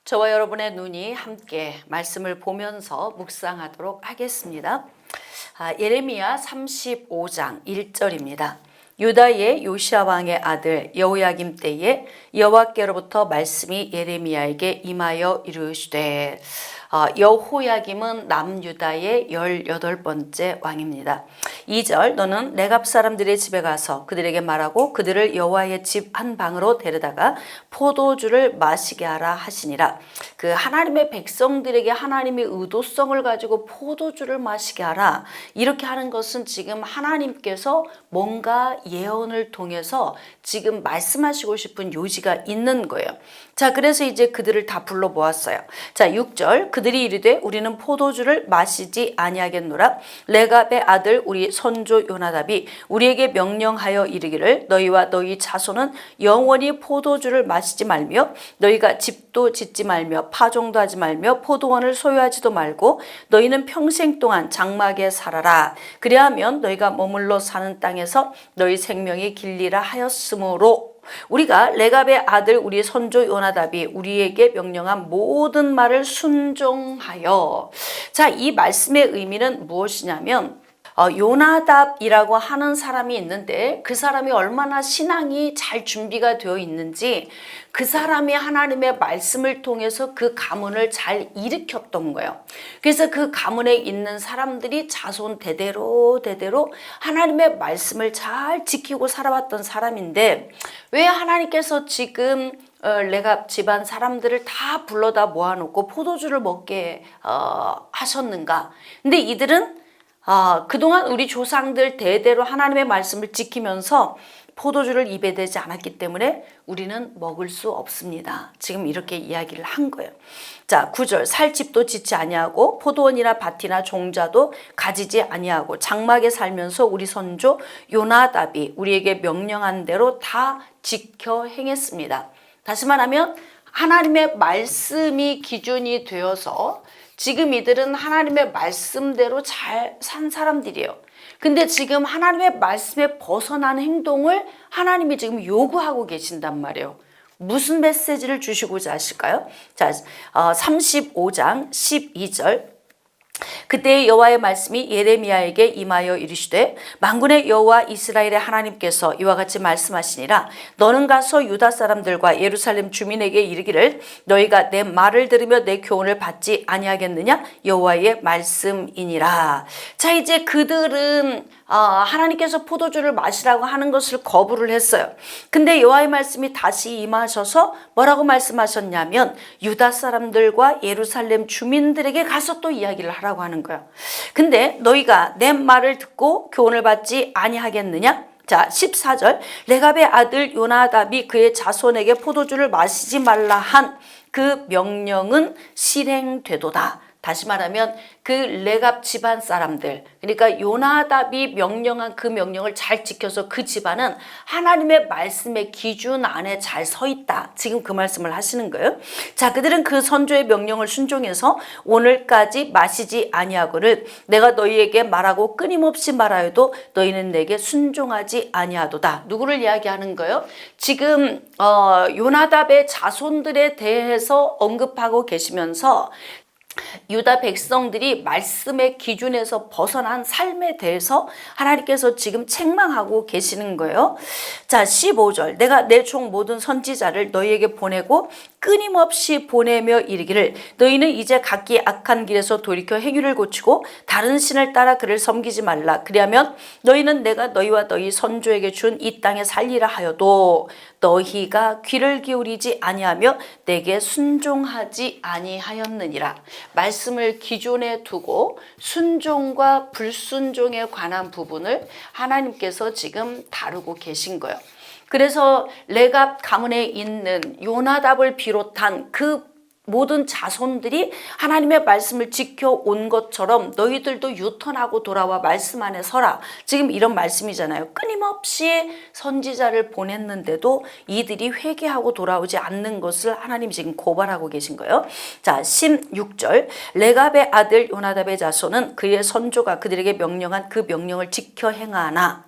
저와 여러분의 눈이 함께 말씀을 보면서 묵상하도록 하겠습니다. 예레미야 35장 1절입니다. 유다의 요시야 왕의 아들 여호야김 때에 여호와께로부터 말씀이 예레미야에게 임하여 이르시되, 여호야김은 남유다의 18번째 왕입니다. 2절, 너는 레갑 사람들의 집에 가서 그들에게 말하고 그들을 여호와의 집 한 방으로 데려다가 포도주를 마시게 하라 하시니라. 그 하나님의 백성들에게 하나님의 의도성을 가지고 포도주를 마시게 하라, 이렇게 하는 것은 지금 하나님께서 뭔가 예언을 통해서 지금 말씀하시고 싶은 요지가 있는 거예요. 자, 그래서 이제 그들을 다 불러 모았어요. 자, 6절, 그들이 이르되 우리는 포도주를 마시지 아니하겠노라. 레갑의 아들 우리 선조 요나답이 우리에게 명령하여 이르기를, 너희와 너희 자손은 영원히 포도주를 마시지 말며 너희가 집도 짓지 말며 파종도 하지 말며 포도원을 소유하지도 말고 너희는 평생 동안 장막에 살아라. 그리하면 너희가 머물러 사는 땅에서 너희 생명이 길리라 하였으므로, 우리가 레갑의 아들 우리 선조 요나답이 우리에게 명령한 모든 말을 순종하여. 자, 이 말씀의 의미는 무엇이냐면, 요나답이라고 하는 사람이 있는데 그 사람이 얼마나 신앙이 잘 준비가 되어 있는지, 그 사람이 하나님의 말씀을 통해서 그 가문을 잘 일으켰던 거예요. 그래서 그 가문에 있는 사람들이 자손 대대로 하나님의 말씀을 잘 지키고 살아왔던 사람인데, 왜 하나님께서 지금 레갑 집안 사람들을 다 불러다 모아놓고 포도주를 먹게 하셨는가? 근데 이들은 그동안 우리 조상들 대대로 하나님의 말씀을 지키면서 포도주를 입에 대지 않았기 때문에 우리는 먹을 수 없습니다. 지금 이렇게 이야기를 한 거예요. 자, 9절, 살 집도 짓지 아니하고 포도원이나 밭이나 종자도 가지지 아니하고 장막에 살면서 우리 선조 요나답이 우리에게 명령한 대로 다 지켜 행했습니다. 다시 말하면 하나님의 말씀이 기준이 되어서 지금 이들은 하나님의 말씀대로 잘 산 사람들이에요. 근데 지금 하나님의 말씀에 벗어난 행동을 하나님이 지금 요구하고 계신단 말이에요. 무슨 메시지를 주시고자 하실까요? 자, 35장 12절. 그때 여호와의 말씀이 예레미야에게 임하여 이르시되, 만군의 여호와 이스라엘의 하나님께서 이와 같이 말씀하시니라. 너는 가서 유다 사람들과 예루살렘 주민에게 이르기를, 너희가 내 말을 들으며 내 교훈을 받지 아니하겠느냐? 여호와의 말씀이니라. 자, 이제 그들은 하나님께서 포도주를 마시라고 하는 것을 거부를 했어요. 근데 여호와의 말씀이 다시 임하셔서 뭐라고 말씀하셨냐면, 유다 사람들과 예루살렘 주민들에게 가서 또 이야기를 하라고 하는 거예요. 근데 너희가 내 말을 듣고 교훈을 받지 아니하겠느냐? 자, 14절, 레갑의 아들 요나답이 그의 자손에게 포도주를 마시지 말라 한 그 명령은 실행되도다. 다시 말하면 그 레갑 집안 사람들, 그러니까 요나답이 명령한 그 명령을 잘 지켜서 그 집안은 하나님의 말씀의 기준 안에 잘 서 있다. 지금 그 말씀을 하시는 거예요. 자, 그들은 그 선조의 명령을 순종해서 오늘까지 마시지 아니하거늘 내가 너희에게 말하고 끊임없이 말하여도 너희는 내게 순종하지 아니하도다. 누구를 이야기하는 거예요? 지금 요나답의 자손들에 대해서 언급하고 계시면서 유다 백성들이 말씀의 기준에서 벗어난 삶에 대해서 하나님께서 지금 책망하고 계시는 거예요. 자, 15절, 내가 내 종 모든 선지자를 너희에게 보내고 끊임없이 보내며 이르기를, 너희는 이제 각기 악한 길에서 돌이켜 행위를 고치고 다른 신을 따라 그를 섬기지 말라. 그리하면 너희는 내가 너희와 너희 선조에게 준 이 땅에 살리라 하여도 너희가 귀를 기울이지 아니하며 내게 순종하지 아니하였느니라. 말씀을 기준에 두고 순종과 불순종에 관한 부분을 하나님께서 지금 다루고 계신 거예요. 그래서 레갑 가문에 있는 요나답을 비롯한 그 모든 자손들이 하나님의 말씀을 지켜온 것처럼 너희들도 유턴하고 돌아와 말씀 안에 서라. 지금 이런 말씀이잖아요. 끊임없이 선지자를 보냈는데도 이들이 회개하고 돌아오지 않는 것을 하나님 지금 고발하고 계신 거예요. 자, 16절, 레갑의 아들 요나답의 자손은 그의 선조가 그들에게 명령한 그 명령을 지켜 행하나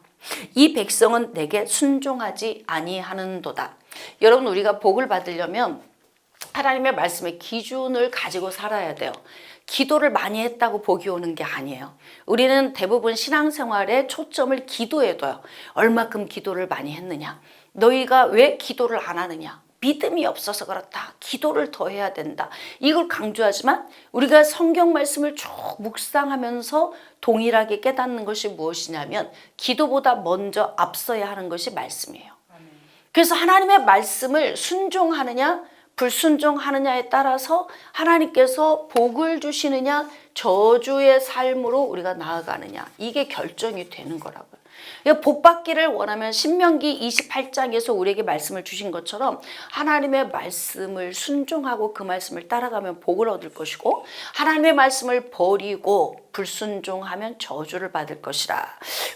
이 백성은 내게 순종하지 아니하는도다. 여러분, 우리가 복을 받으려면 하나님의 말씀의 기준을 가지고 살아야 돼요. 기도를 많이 했다고 복이 오는 게 아니에요. 우리는 대부분 신앙생활에 초점을 기도에 둬요. 얼마큼 기도를 많이 했느냐? 너희가 왜 기도를 안 하느냐? 믿음이 없어서 그렇다. 기도를 더 해야 된다. 이걸 강조하지만 우리가 성경 말씀을 쭉 묵상하면서 동일하게 깨닫는 것이 무엇이냐면 기도보다 먼저 앞서야 하는 것이 말씀이에요. 그래서 하나님의 말씀을 순종하느냐 불순종하느냐에 따라서 하나님께서 복을 주시느냐 저주의 삶으로 우리가 나아가느냐 이게 결정이 되는 거라고요. 복 받기를 원하면 신명기 28장에서 우리에게 말씀을 주신 것처럼 하나님의 말씀을 순종하고 그 말씀을 따라가면 복을 얻을 것이고 하나님의 말씀을 버리고 불순종하면 저주를 받을 것이라.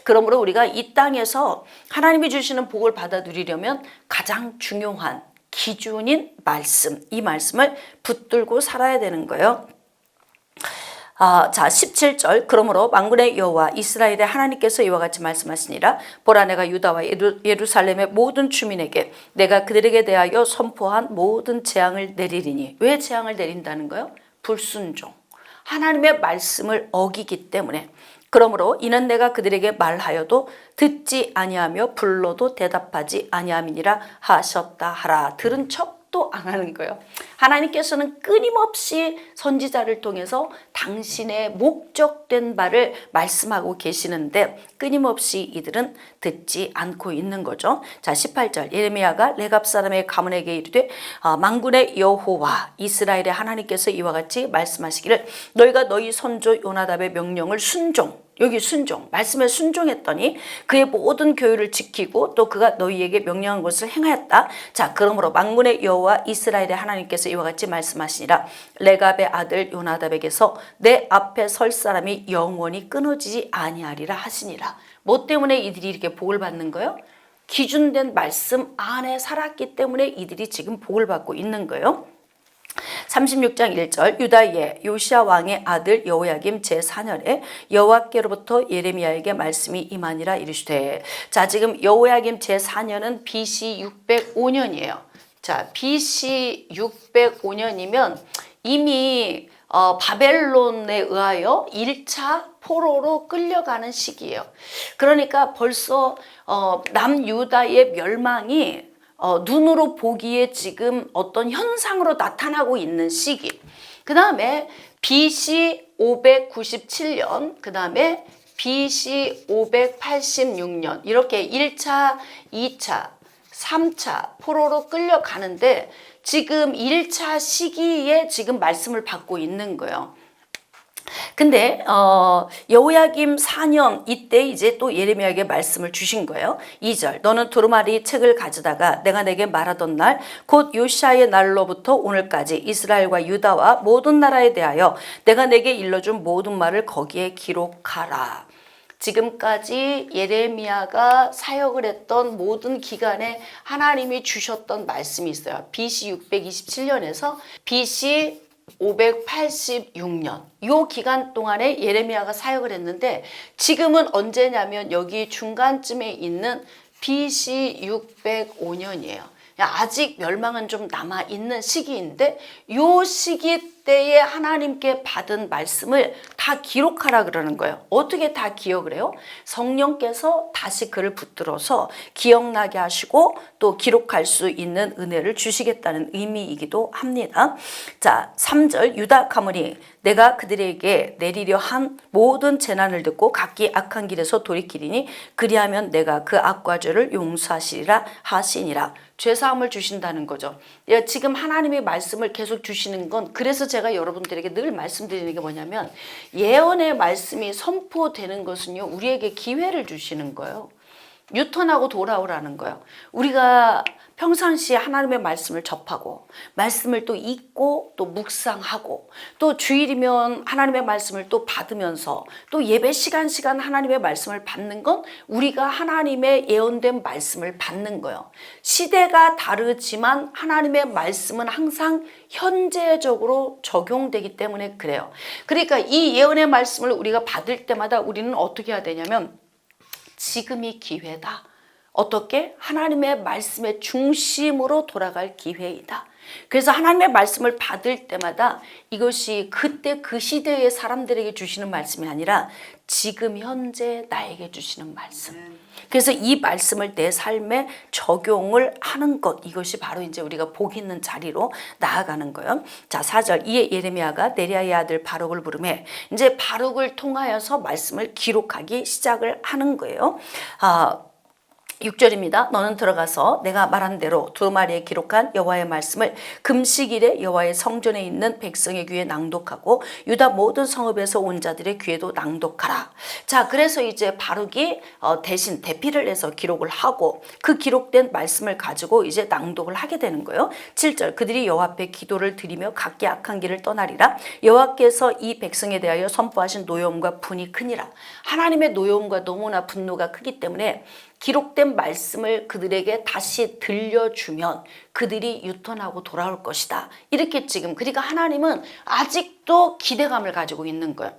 그러므로 우리가 이 땅에서 하나님이 주시는 복을 받아 누리려면 가장 중요한 기준인 말씀, 이 말씀을 붙들고 살아야 되는 거예요. 자 17절 그러므로 만군의 여호와 이스라엘의 하나님께서 이와 같이 말씀하시니라. 보라 내가 유다와 예루살렘의 모든 주민에게 내가 그들에게 대하여 선포한 모든 재앙을 내리리니. 왜 재앙을 내린다는 거예요? 불순종, 하나님의 말씀을 어기기 때문에. 그러므로 이는 내가 그들에게 말하여도 듣지 아니하며 불러도 대답하지 아니함이니라 하셨다 하라. 들은 척도 안 하는 거예요. 하나님께서는 끊임없이 선지자를 통해서 당신의 목적된 바를 말씀하고 계시는데 끊임없이 이들은 듣지 않고 있는 거죠. 자 18절 예레미야가 레갑 사람의 가문에게 이르되 만군의 여호와 이스라엘의 하나님께서 이와 같이 말씀하시기를 너희가 너희 선조 요나답의 명령을 순종, 여기 순종, 말씀에 순종했더니 그의 모든 교율을 지키고 또 그가 너희에게 명령한 것을 행하였다. 자 그러므로 만군의 여호와 이스라엘의 하나님께서 이와 같이 말씀하시니라. 레갑의 아들 요나답에게서 내 앞에 설 사람이 영원히 끊어지지 아니하리라 하시니라. 뭐 때문에 이들이 이렇게 복을 받는 거예요? 기준된 말씀 안에 살았기 때문에 이들이 지금 복을 받고 있는 거예요. 36장 1절 유다의 요시야 왕의 아들 여호야김 제4년에 여호와께로부터 예레미야에게 말씀이 임하니라 이르시되. 자 지금 여호야김 제4년은 BC 605년이에요. 자 BC 605년이면 이미 바벨론에 의하여 1차 포로로 끌려가는 시기예요. 그러니까 벌써 남유다의 멸망이 눈으로 보기에 지금 어떤 현상으로 나타나고 있는 시기. 그 다음에 BC 597년, 그 다음에 BC 586년 이렇게 1차, 2차, 3차 포로로 끌려가는데 지금 1차 시기에 지금 말씀을 받고 있는 거예요. 근데 여호야김 4년 이때 이제 또 예레미야에게 말씀을 주신 거예요. 2절 너는 두루마리 책을 가져다가 내가 내게 말하던 날 곧 요시아의 날로부터 오늘까지 이스라엘과 유다와 모든 나라에 대하여 내가 내게 일러준 모든 말을 거기에 기록하라. 지금까지 예레미야가 사역을 했던 모든 기간에 하나님이 주셨던 말씀이 있어요. BC 627년에서 BC 586년 이 기간 동안에 예레미야가 사역을 했는데 지금은 언제냐면 여기 중간쯤에 있는 BC 605년이에요. 아직 멸망은 좀 남아있는 시기인데 이 시기 때에 하나님께 받은 말씀을 다 기록하라 그러는 거예요. 어떻게 다 기억을 해요? 성령께서 다시 그를 붙들어서 기억나게 하시고 또 기록할 수 있는 은혜를 주시겠다는 의미이기도 합니다. 자 3절 유다 가문이 내가 그들에게 내리려 한 모든 재난을 듣고 각기 악한 길에서 돌이키리니 그리하면 내가 그 악과 죄를 용서하시리라 하시니라. 죄사함을 주신다는 거죠. 지금 하나님의 말씀을 계속 주시는 건 그래서 제가 여러분들에게 늘 말씀드리는 게 뭐냐면 예언의 말씀이 선포되는 것은요 우리에게 기회를 주시는 거예요. 유턴하고 돌아오라는 거예요. 우리가 평상시에 하나님의 말씀을 접하고 말씀을 또 읽고 또 묵상하고 또 주일이면 하나님의 말씀을 또 받으면서 또 예배 시간 하나님의 말씀을 받는 건 우리가 하나님의 예언된 말씀을 받는 거예요. 시대가 다르지만 하나님의 말씀은 항상 현재적으로 적용되기 때문에 그래요. 그러니까 이 예언의 말씀을 우리가 받을 때마다 우리는 어떻게 해야 되냐면 지금이 기회다. 어떻게? 하나님의 말씀의 중심으로 돌아갈 기회이다. 그래서 하나님의 말씀을 받을 때마다 이것이 그때 그 시대의 사람들에게 주시는 말씀이 아니라 지금 현재 나에게 주시는 말씀. 그래서 이 말씀을 내 삶에 적용을 하는 것, 이것이 바로 이제 우리가 복 있는 자리로 나아가는 거예요. 자, 4절. 이에 예레미야가 네리야의 아들 바룩을 부르매, 이제 바룩을 통하여서 말씀을 기록하기 시작을 하는 거예요. 6절입니다. 너는 들어가서 내가 말한 대로 두루마리에 기록한 여호와의 말씀을 금식일에 여호와의 성전에 있는 백성의 귀에 낭독하고 유다 모든 성읍에서 온 자들의 귀에도 낭독하라. 자, 그래서 이제 바룩이 대신 대피를 해서 기록을 하고 그 기록된 말씀을 가지고 이제 낭독을 하게 되는 거예요. 7절. 그들이 여호와 앞에 기도를 드리며 각기 악한 길을 떠나리라. 여호와께서 이 백성에 대하여 선포하신 노여움과 분이 크니라. 하나님의 노여움과 너무나 분노가 크기 때문에 기록된 말씀을 그들에게 다시 들려주면 그들이 유턴하고 돌아올 것이다. 이렇게 지금, 그러니까 하나님은 아직도 기대감을 가지고 있는 거예요.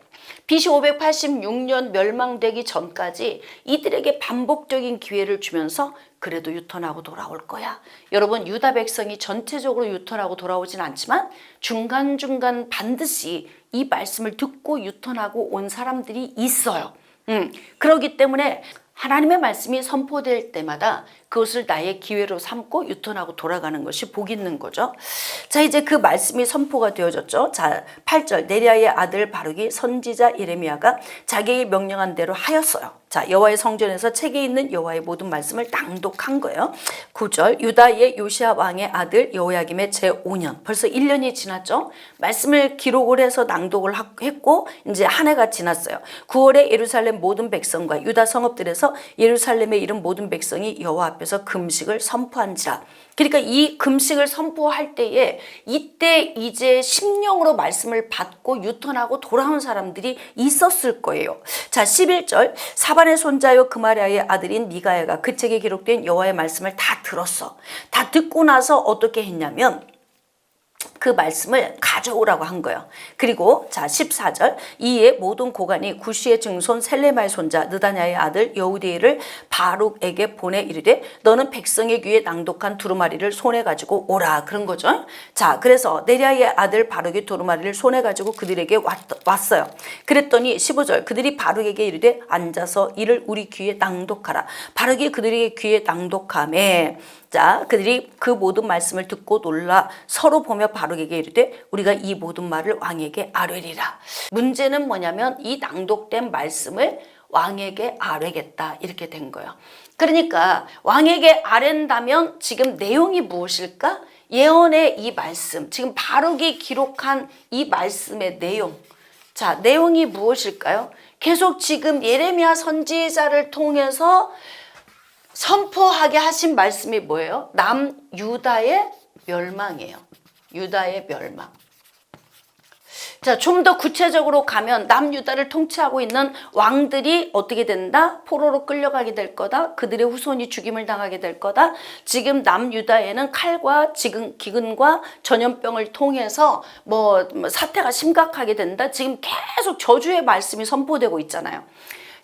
BC 586년 멸망되기 전까지 이들에게 반복적인 기회를 주면서 그래도 유턴하고 돌아올 거야. 여러분, 유다 백성이 전체적으로 유턴하고 돌아오진 않지만 중간중간 반드시 이 말씀을 듣고 유턴하고 온 사람들이 있어요. 그렇기 때문에 하나님의 말씀이 선포될 때마다 그것을 나의 기회로 삼고 유턴하고 돌아가는 것이 복 있는 거죠. 자, 이제 그 말씀이 선포가 되어졌죠. 자, 8절. 네리야의 아들 바룩이 선지자 예레미야가 자기에게 명령한 대로 하였어요. 자, 여호와의 성전에서 책에 있는 여호와의 모든 말씀을 낭독한 거예요. 9절. 유다의 요시야 왕의 아들 여호야김의 제5년, 벌써 1년이 지났죠. 말씀을 기록을 해서 낭독을 했고 이제 한 해가 지났어요. 9월에 예루살렘 모든 백성과 유다 성읍들에서 예루살렘에 이른 모든 백성이 여호와 앞에서 금식을 선포한지라. 그러니까 이 금식을 선포할 때에 이때 이제 심령으로 말씀을 받고 유턴하고 돌아온 사람들이 있었을 거예요. 자, 11절. 사반의 손자요 그마리아의 아들인 미가야가 그 책에 기록된 여호와의 말씀을 다 들었어. 다 듣고 나서 어떻게 했냐면 그 말씀을 가져오라고 한 거예요. 그리고 자, 14절. 이에 모든 고관이 구시의 증손 셀레마의 손자 느다냐의 아들 여우디엘을 바룩에게 보내 이르되 너는 백성의 귀에 낭독한 두루마리를 손에 가지고 오라. 그런 거죠. 자, 그래서 네리야의 아들 바룩이 두루마리를 손에 가지고 그들에게 왔어요. 그랬더니 15절. 그들이 바룩에게 이르되 앉아서 이를 우리 귀에 낭독하라. 바룩이 그들에게 귀에 낭독하매, 자, 그들이 그 모든 말씀을 듣고 놀라 서로 보며 바룩에게 이르되 우리가 이 모든 말을 왕에게 아뢰리라. 문제는 뭐냐면 이 낭독된 말씀을 왕에게 아뢰겠다, 이렇게 된 거예요. 그러니까 왕에게 아랜다면 지금 내용이 무엇일까? 예언의 이 말씀, 지금 바룩이 기록한 이 말씀의 내용. 자, 내용이 무엇일까요? 계속 지금 예레미야 선지자를 통해서 선포하게 하신 말씀이 뭐예요? 남유다의 멸망이에요. 유다의 멸망. 자, 좀 더 구체적으로 가면 남유다를 통치하고 있는 왕들이 어떻게 된다? 포로로 끌려가게 될 거다. 그들의 후손이 죽임을 당하게 될 거다. 지금 남유다에는 칼과 기근과 전염병을 통해서 사태가 심각하게 된다. 지금 계속 저주의 말씀이 선포되고 있잖아요.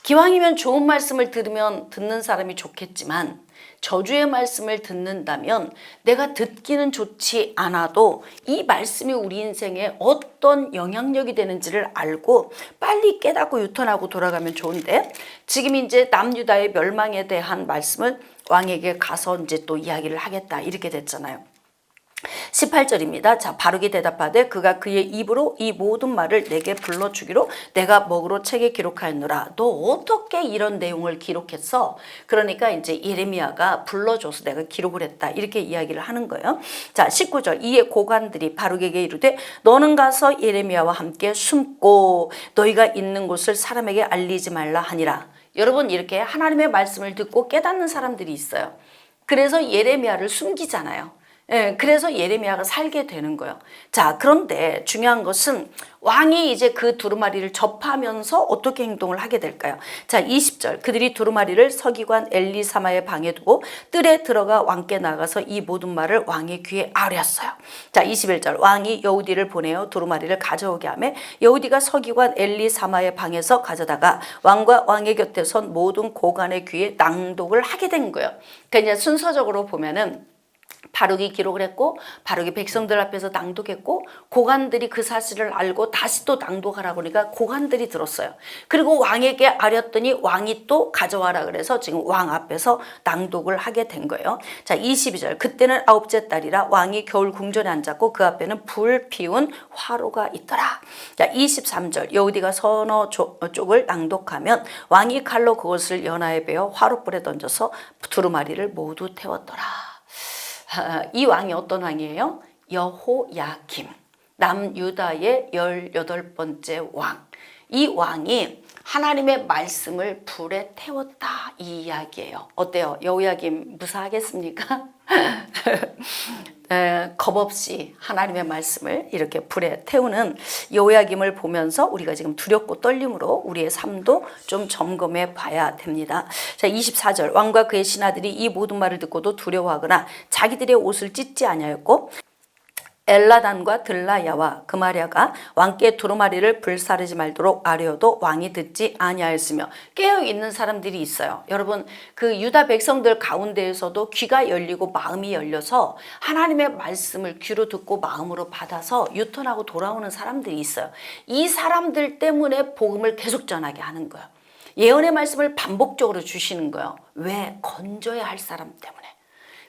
기왕이면 좋은 말씀을 들으면 듣는 사람이 좋겠지만 저주의 말씀을 듣는다면 내가 듣기는 좋지 않아도 이 말씀이 우리 인생에 어떤 영향력이 되는지를 알고 빨리 깨닫고 유턴하고 돌아가면 좋은데, 지금 이제 남유다의 멸망에 대한 말씀을 왕에게 가서 이제 또 이야기를 하겠다, 이렇게 됐잖아요. 18절입니다. 자, 바룩이 대답하되 그가 그의 입으로 이 모든 말을 내게 불러주기로 내가 먹으로 책에 기록하였노라. 너 어떻게 이런 내용을 기록했어? 그러니까 이제 예레미야가 불러줘서 내가 기록을 했다, 이렇게 이야기를 하는 거예요. 자, 19절. 이에 고관들이 바룩에게 이르되 너는 가서 예레미야와 함께 숨고 너희가 있는 곳을 사람에게 알리지 말라 하니라. 여러분, 이렇게 하나님의 말씀을 듣고 깨닫는 사람들이 있어요. 그래서 예레미야를 숨기잖아요. 예, 그래서 예레미야가 살게 되는 거예요. 자, 그런데 중요한 것은 왕이 이제 그 두루마리를 접하면서 어떻게 행동을 하게 될까요? 자, 20절. 그들이 두루마리를 서기관 엘리사마의 방에 두고 뜰에 들어가 왕께 나가서 이 모든 말을 왕의 귀에 아뢰었어요. 자, 21절. 왕이 여우디를 보내어 두루마리를 가져오게 하며 여우디가 서기관 엘리사마의 방에서 가져다가 왕과 왕의 곁에 선 모든 고관의 귀에 낭독을 하게 된 거예요. 그러니까 이제 순서적으로 보면은 바룩이 기록을 했고 바룩이 백성들 앞에서 낭독했고 고관들이 그 사실을 알고 다시 또 낭독하라고 그러니까 고관들이 들었어요. 그리고 왕에게 아렸더니 왕이 또 가져와라 그래서 지금 왕 앞에서 낭독을 하게 된 거예요. 자, 22절 그때는 아홉째 달이라 왕이 겨울 궁전에 앉았고 그 앞에는 불 피운 화로가 있더라. 자, 23절 여호디가 서너 쪽을 낭독하면 왕이 칼로 그것을 연하에 베어 화롯불에 던져서 두루마리를 모두 태웠더라. 이 왕이 어떤 왕이에요? 여호야김, 남유다의 18번째 왕. 이 왕이 하나님의 말씀을 불에 태웠다 이 이야기예요. 어때요? 여호야김 무사하겠습니까? 겁없이 하나님의 말씀을 이렇게 불에 태우는 여호야김을 보면서 우리가 지금 두렵고 떨림으로 우리의 삶도 좀 점검해 봐야 됩니다. 자, 24절 왕과 그의 신하들이 이 모든 말을 듣고도 두려워하거나 자기들의 옷을 찢지 아니하였고 엘라단과 들라야와 그마랴가 왕께 두루마리를 불사르지 말도록 아뢰어도 왕이 듣지 아니하였으며 깨어있는 사람들이 있어요. 여러분 그 유다 백성들 가운데에서도 귀가 열리고 마음이 열려서 하나님의 말씀을 귀로 듣고 마음으로 받아서 유턴하고 돌아오는 사람들이 있어요. 이 사람들 때문에 복음을 계속 전하게 하는 거예요. 예언의 말씀을 반복적으로 주시는 거예요. 왜? 건져야 할 사람 때문에.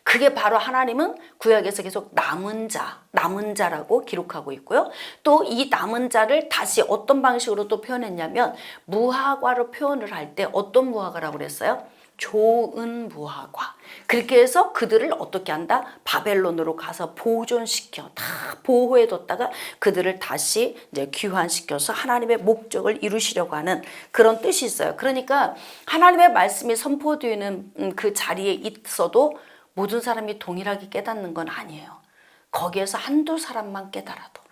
그게 바로 하나님은 구약에서 계속 남은 자라고 기록하고 있고요. 또 이 남은 자를 다시 어떤 방식으로 또 표현했냐면 무화과로 표현을 할 때 어떤 무화과라고 그랬어요? 좋은 무화과. 그렇게 해서 그들을 어떻게 한다? 바벨론으로 가서 보존시켜 다 보호해뒀다가 그들을 다시 이제 귀환시켜서 하나님의 목적을 이루시려고 하는 그런 뜻이 있어요. 그러니까 하나님의 말씀이 선포되는 그 자리에 있어도 모든 사람이 동일하게 깨닫는 건 아니에요. 거기에서 한두 사람만 깨달아도,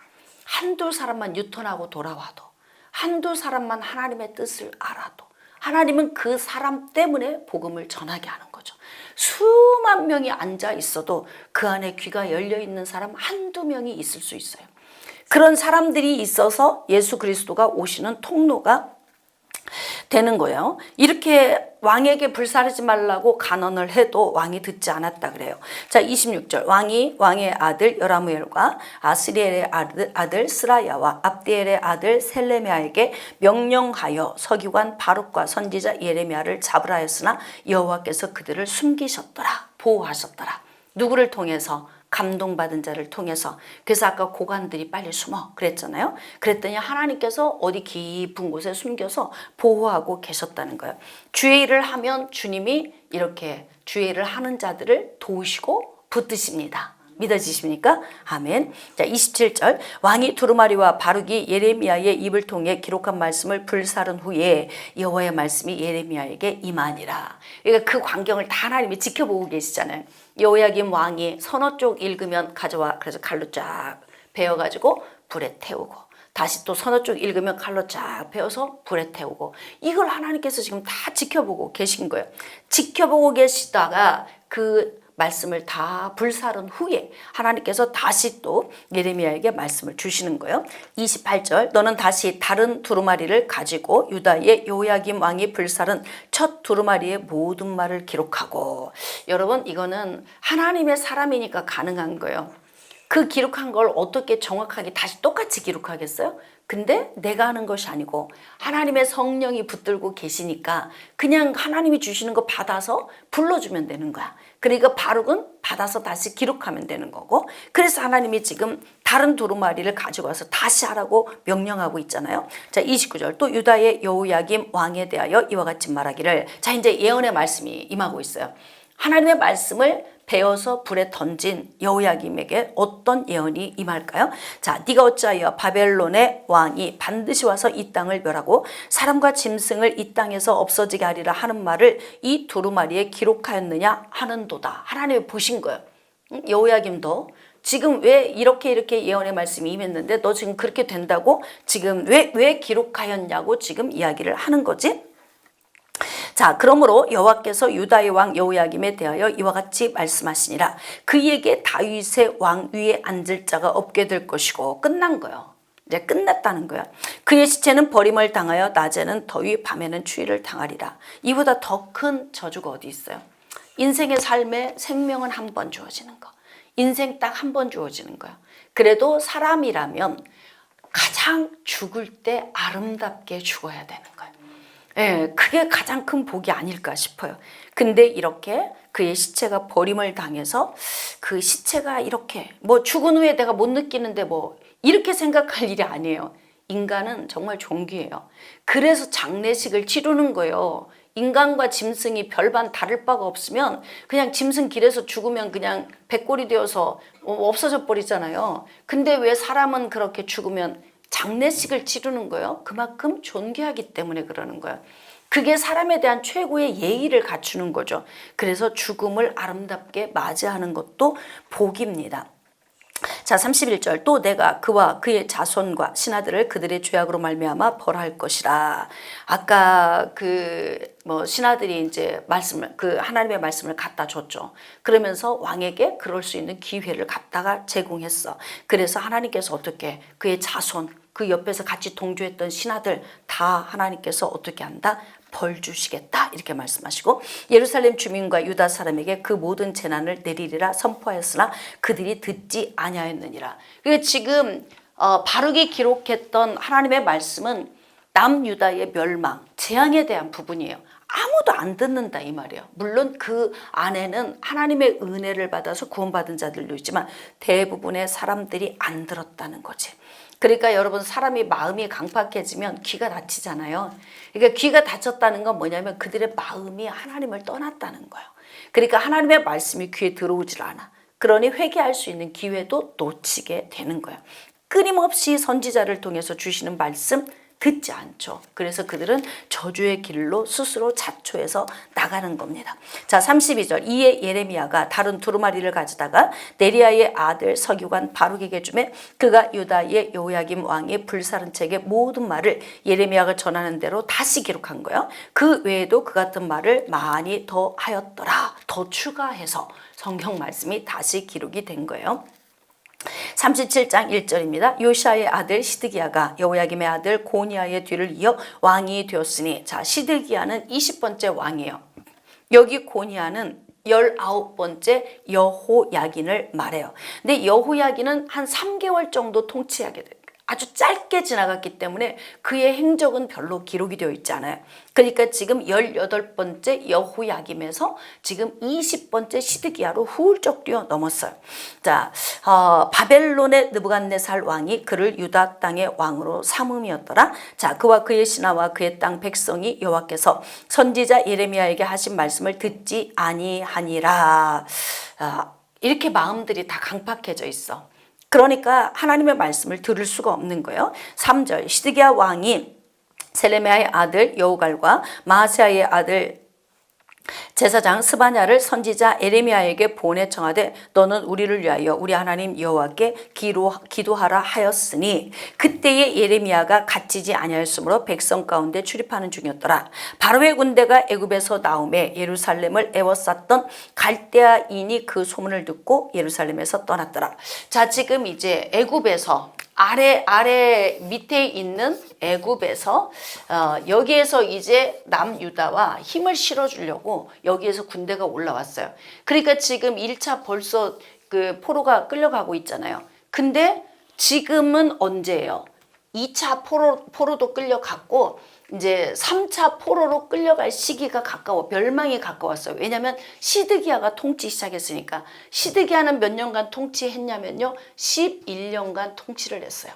한두 사람만 유턴하고 돌아와도, 한두 사람만 하나님의 뜻을 알아도 하나님은 그 사람 때문에 복음을 전하게 하는 거죠. 수만 명이 앉아 있어도 그 안에 귀가 열려 있는 사람 한두 명이 있을 수 있어요. 그런 사람들이 있어서 예수 그리스도가 오시는 통로가 되는 거예요. 이렇게 왕에게 불사르지 말라고 간언을 해도 왕이 듣지 않았다 그래요. 자, 26절 왕의 아들 여라무엘과 아스리엘의 아들 스라야와 압디엘의 아들 셀레미야에게 명령하여 서기관 바룩과 선지자 예레미야를 잡으라 했으나 여호와께서 그들을 숨기셨더라. 보호하셨더라. 누구를 통해서? 감동받은 자를 통해서. 그래서 아까 고관들이 빨리 숨어 그랬잖아요. 그랬더니 하나님께서 어디 깊은 곳에 숨겨서 보호하고 계셨다는 거예요. 주의 일을 하면 주님이 이렇게 주의 일을 하는 자들을 도우시고 붙드십니다. 믿어지십니까? 아멘. 자, 27절 왕이 두루마리와 바룩이 예레미야의 입을 통해 기록한 말씀을 불사른 후에 여호와의 말씀이 예레미야에게 임하니라. 그러니까 그 광경을 다 하나님이 지켜보고 계시잖아요. 여호야김 왕이 서너 쪽 읽으면 가져와 그래서 칼로 쫙 베어가지고 불에 태우고 다시 또 서너 쪽 읽으면 칼로 쫙 베어서 불에 태우고 이걸 하나님께서 지금 다 지켜보고 계신 거예요. 지켜보고 계시다가 그 말씀을 다 불사른 후에 하나님께서 다시 또 예레미야에게 말씀을 주시는 거예요. 28절 너는 다시 다른 두루마리를 가지고 유다의 여호야김 왕이 불사른 첫 두루마리의 모든 말을 기록하고. 여러분 이거는 하나님의 사람이니까 가능한 거예요. 그 기록한 걸 어떻게 정확하게 다시 똑같이 기록하겠어요? 근데 내가 하는 것이 아니고 하나님의 성령이 붙들고 계시니까 그냥 하나님이 주시는 거 받아서 불러주면 되는 거야. 그러니까 바룩은 받아서 다시 기록하면 되는 거고, 그래서 하나님이 지금 다른 두루마리를 가지고 와서 다시 하라고 명령하고 있잖아요. 자, 29절 또 유다의 여호야김 왕에 대하여 이와 같이 말하기를. 자, 이제 예언의 말씀이 임하고 있어요. 하나님의 말씀을 베어서 불에 던진 여호야김에게 어떤 예언이 임할까요? 자, 네가 어찌하여 바벨론의 왕이 반드시 와서 이 땅을 멸하고 사람과 짐승을 이 땅에서 없어지게 하리라 하는 말을 이 두루마리에 기록하였느냐 하는도다. 하나님이 보신 거예요. 여호야김도 지금 왜 이렇게 예언의 말씀이 임했는데 너 지금 그렇게 된다고 지금 왜 기록하였냐고 지금 이야기를 하는 거지. 자, 그러므로 여호와께서 유다의 왕 여호야김에 대하여 이와 같이 말씀하시니라. 그에게 다윗의 왕 위에 앉을 자가 없게 될 것이고. 끝난 거예요. 이제 끝났다는 거야. 그의 시체는 버림을 당하여 낮에는 더위 밤에는 추위를 당하리라. 이보다 더 큰 저주가 어디 있어요? 인생의 삶에 생명은 한 번 주어지는 거. 인생 딱 한 번 주어지는 거야. 그래도 사람이라면 가장 죽을 때 아름답게 죽어야 되는 거예요. 예, 그게 가장 큰 복이 아닐까 싶어요. 근데 이렇게 그의 시체가 버림을 당해서 그 시체가 이렇게 뭐 죽은 후에 내가 못 느끼는데 뭐 이렇게 생각할 일이 아니에요. 인간은 정말 종기예요. 그래서 장례식을 치르는 거예요. 인간과 짐승이 별반 다를 바가 없으면 그냥 짐승 길에서 죽으면 그냥 백골이 되어서 없어져 버리잖아요. 근데 왜 사람은 그렇게 죽으면 장례식을 치르는 거예요? 그만큼 존귀하기 때문에 그러는 거예요. 그게 사람에 대한 최고의 예의를 갖추는 거죠. 그래서 죽음을 아름답게 맞이하는 것도 복입니다. 자, 31절 또 내가 그와 그의 자손과 신하들을 그들의 죄악으로 말미암아 벌할 것이라. 아까 신하들이 이제 말씀을 하나님의 말씀을 갖다 줬죠. 그러면서 왕에게 그럴 수 있는 기회를 갖다가 제공했어. 그래서 하나님께서 어떻게 그의 자손 그 옆에서 같이 동조했던 신하들 다 하나님께서 어떻게 한다? 벌 주시겠다 이렇게 말씀하시고 예루살렘 주민과 유다 사람에게 그 모든 재난을 내리리라 선포하였으나 그들이 듣지 아니하였느니라. 그러니까 지금 바룩이 기록했던 하나님의 말씀은 남유다의 멸망, 재앙에 대한 부분이에요. 아무도 안 듣는다 이 말이에요. 물론 그 안에는 하나님의 은혜를 받아서 구원받은 자들도 있지만 대부분의 사람들이 안 들었다는 거지. 그러니까 여러분 사람이 마음이 강팍해지면 귀가 닫히잖아요. 그러니까 귀가 닫혔다는 건 뭐냐면 그들의 마음이 하나님을 떠났다는 거예요. 그러니까 하나님의 말씀이 귀에 들어오질 않아. 그러니 회개할 수 있는 기회도 놓치게 되는 거예요. 끊임없이 선지자를 통해서 주시는 말씀 듣지 않죠. 그래서 그들은 저주의 길로 스스로 자초해서 나가는 겁니다. 자, 32절 이에 예레미야가 다른 두루마리를 가져다가 네리야의 아들 서기관 바룩에게 주매 그가 유다의 여호야김 왕의 불사른 책의 모든 말을 예레미야가 전하는 대로 다시 기록한 거예요. 그 외에도 그 같은 말을 많이 더 하였더라. 더 추가해서 성경 말씀이 다시 기록이 된 거예요. 37장 1절입니다. 요시아의 아들 시드기야가 여호야김의 아들 고니야의 뒤를 이어 왕이 되었으니 자 시드기야는 20번째 왕이에요. 여기 고니야는 19번째 여호야긴을 말해요. 근데 여호야긴은 한 3개월 정도 통치하게 돼요. 아주 짧게 지나갔기 때문에 그의 행적은 별로 기록이 되어 있지 않아요. 그러니까 지금 18번째 여호야김에서 지금 20번째 시드기야로 훌쩍 뛰어넘었어요. 자, 바벨론의 느부갓네살 왕이 그를 유다 땅의 왕으로 삼음이었더라. 자, 그와 그의 신하와 그의 땅 백성이 여호와께서 선지자 예레미야에게 하신 말씀을 듣지 아니하니라. 이렇게 마음들이 다 강팍해져 있어. 그러니까 하나님의 말씀을 들을 수가 없는 거예요. 3절 시드기야 왕이 셀레미야의 아들 여우갈과 마아세야의 아들 제사장 스바냐를 선지자 에레미야에게 보내 청하되 너는 우리를 위하여 우리 하나님 여호와께 기도하라 하였으니 그때에 예레미야가 갇히지 아니하였으므로 백성 가운데 출입하는 중이었더라. 바로의 군대가 애굽에서 나오매 예루살렘을 에워쌌던 갈대아인이 그 소문을 듣고 예루살렘에서 떠났더라. 자, 지금 이제 애굽에서 아래 밑에 있는 애굽에서 여기에서 이제 남유다와 힘을 실어주려고 여기에서 군대가 올라왔어요. 그러니까 지금 1차 벌써 그 포로가 끌려가고 있잖아요. 근데 지금은 언제예요? 2차 포로도 끌려갔고 이제 3차 포로로 끌려갈 시기가 가까워 멸망이 가까웠어요. 왜냐하면 시드기야가 통치 시작했으니까. 시드기야는 몇 년간 통치했냐면요 11년간 통치를 했어요.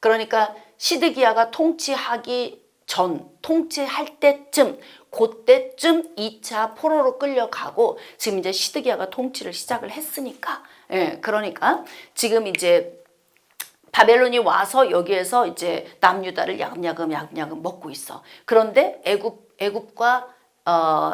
그러니까 시드기야가 통치하기 전 통치할 때쯤 그때쯤 2차 포로로 끌려가고 지금 이제 시드기야가 통치를 시작을 했으니까 그러니까 지금 이제 바벨론이 와서 여기에서 이제 남유다를 야금야금 먹고 있어. 그런데 애굽과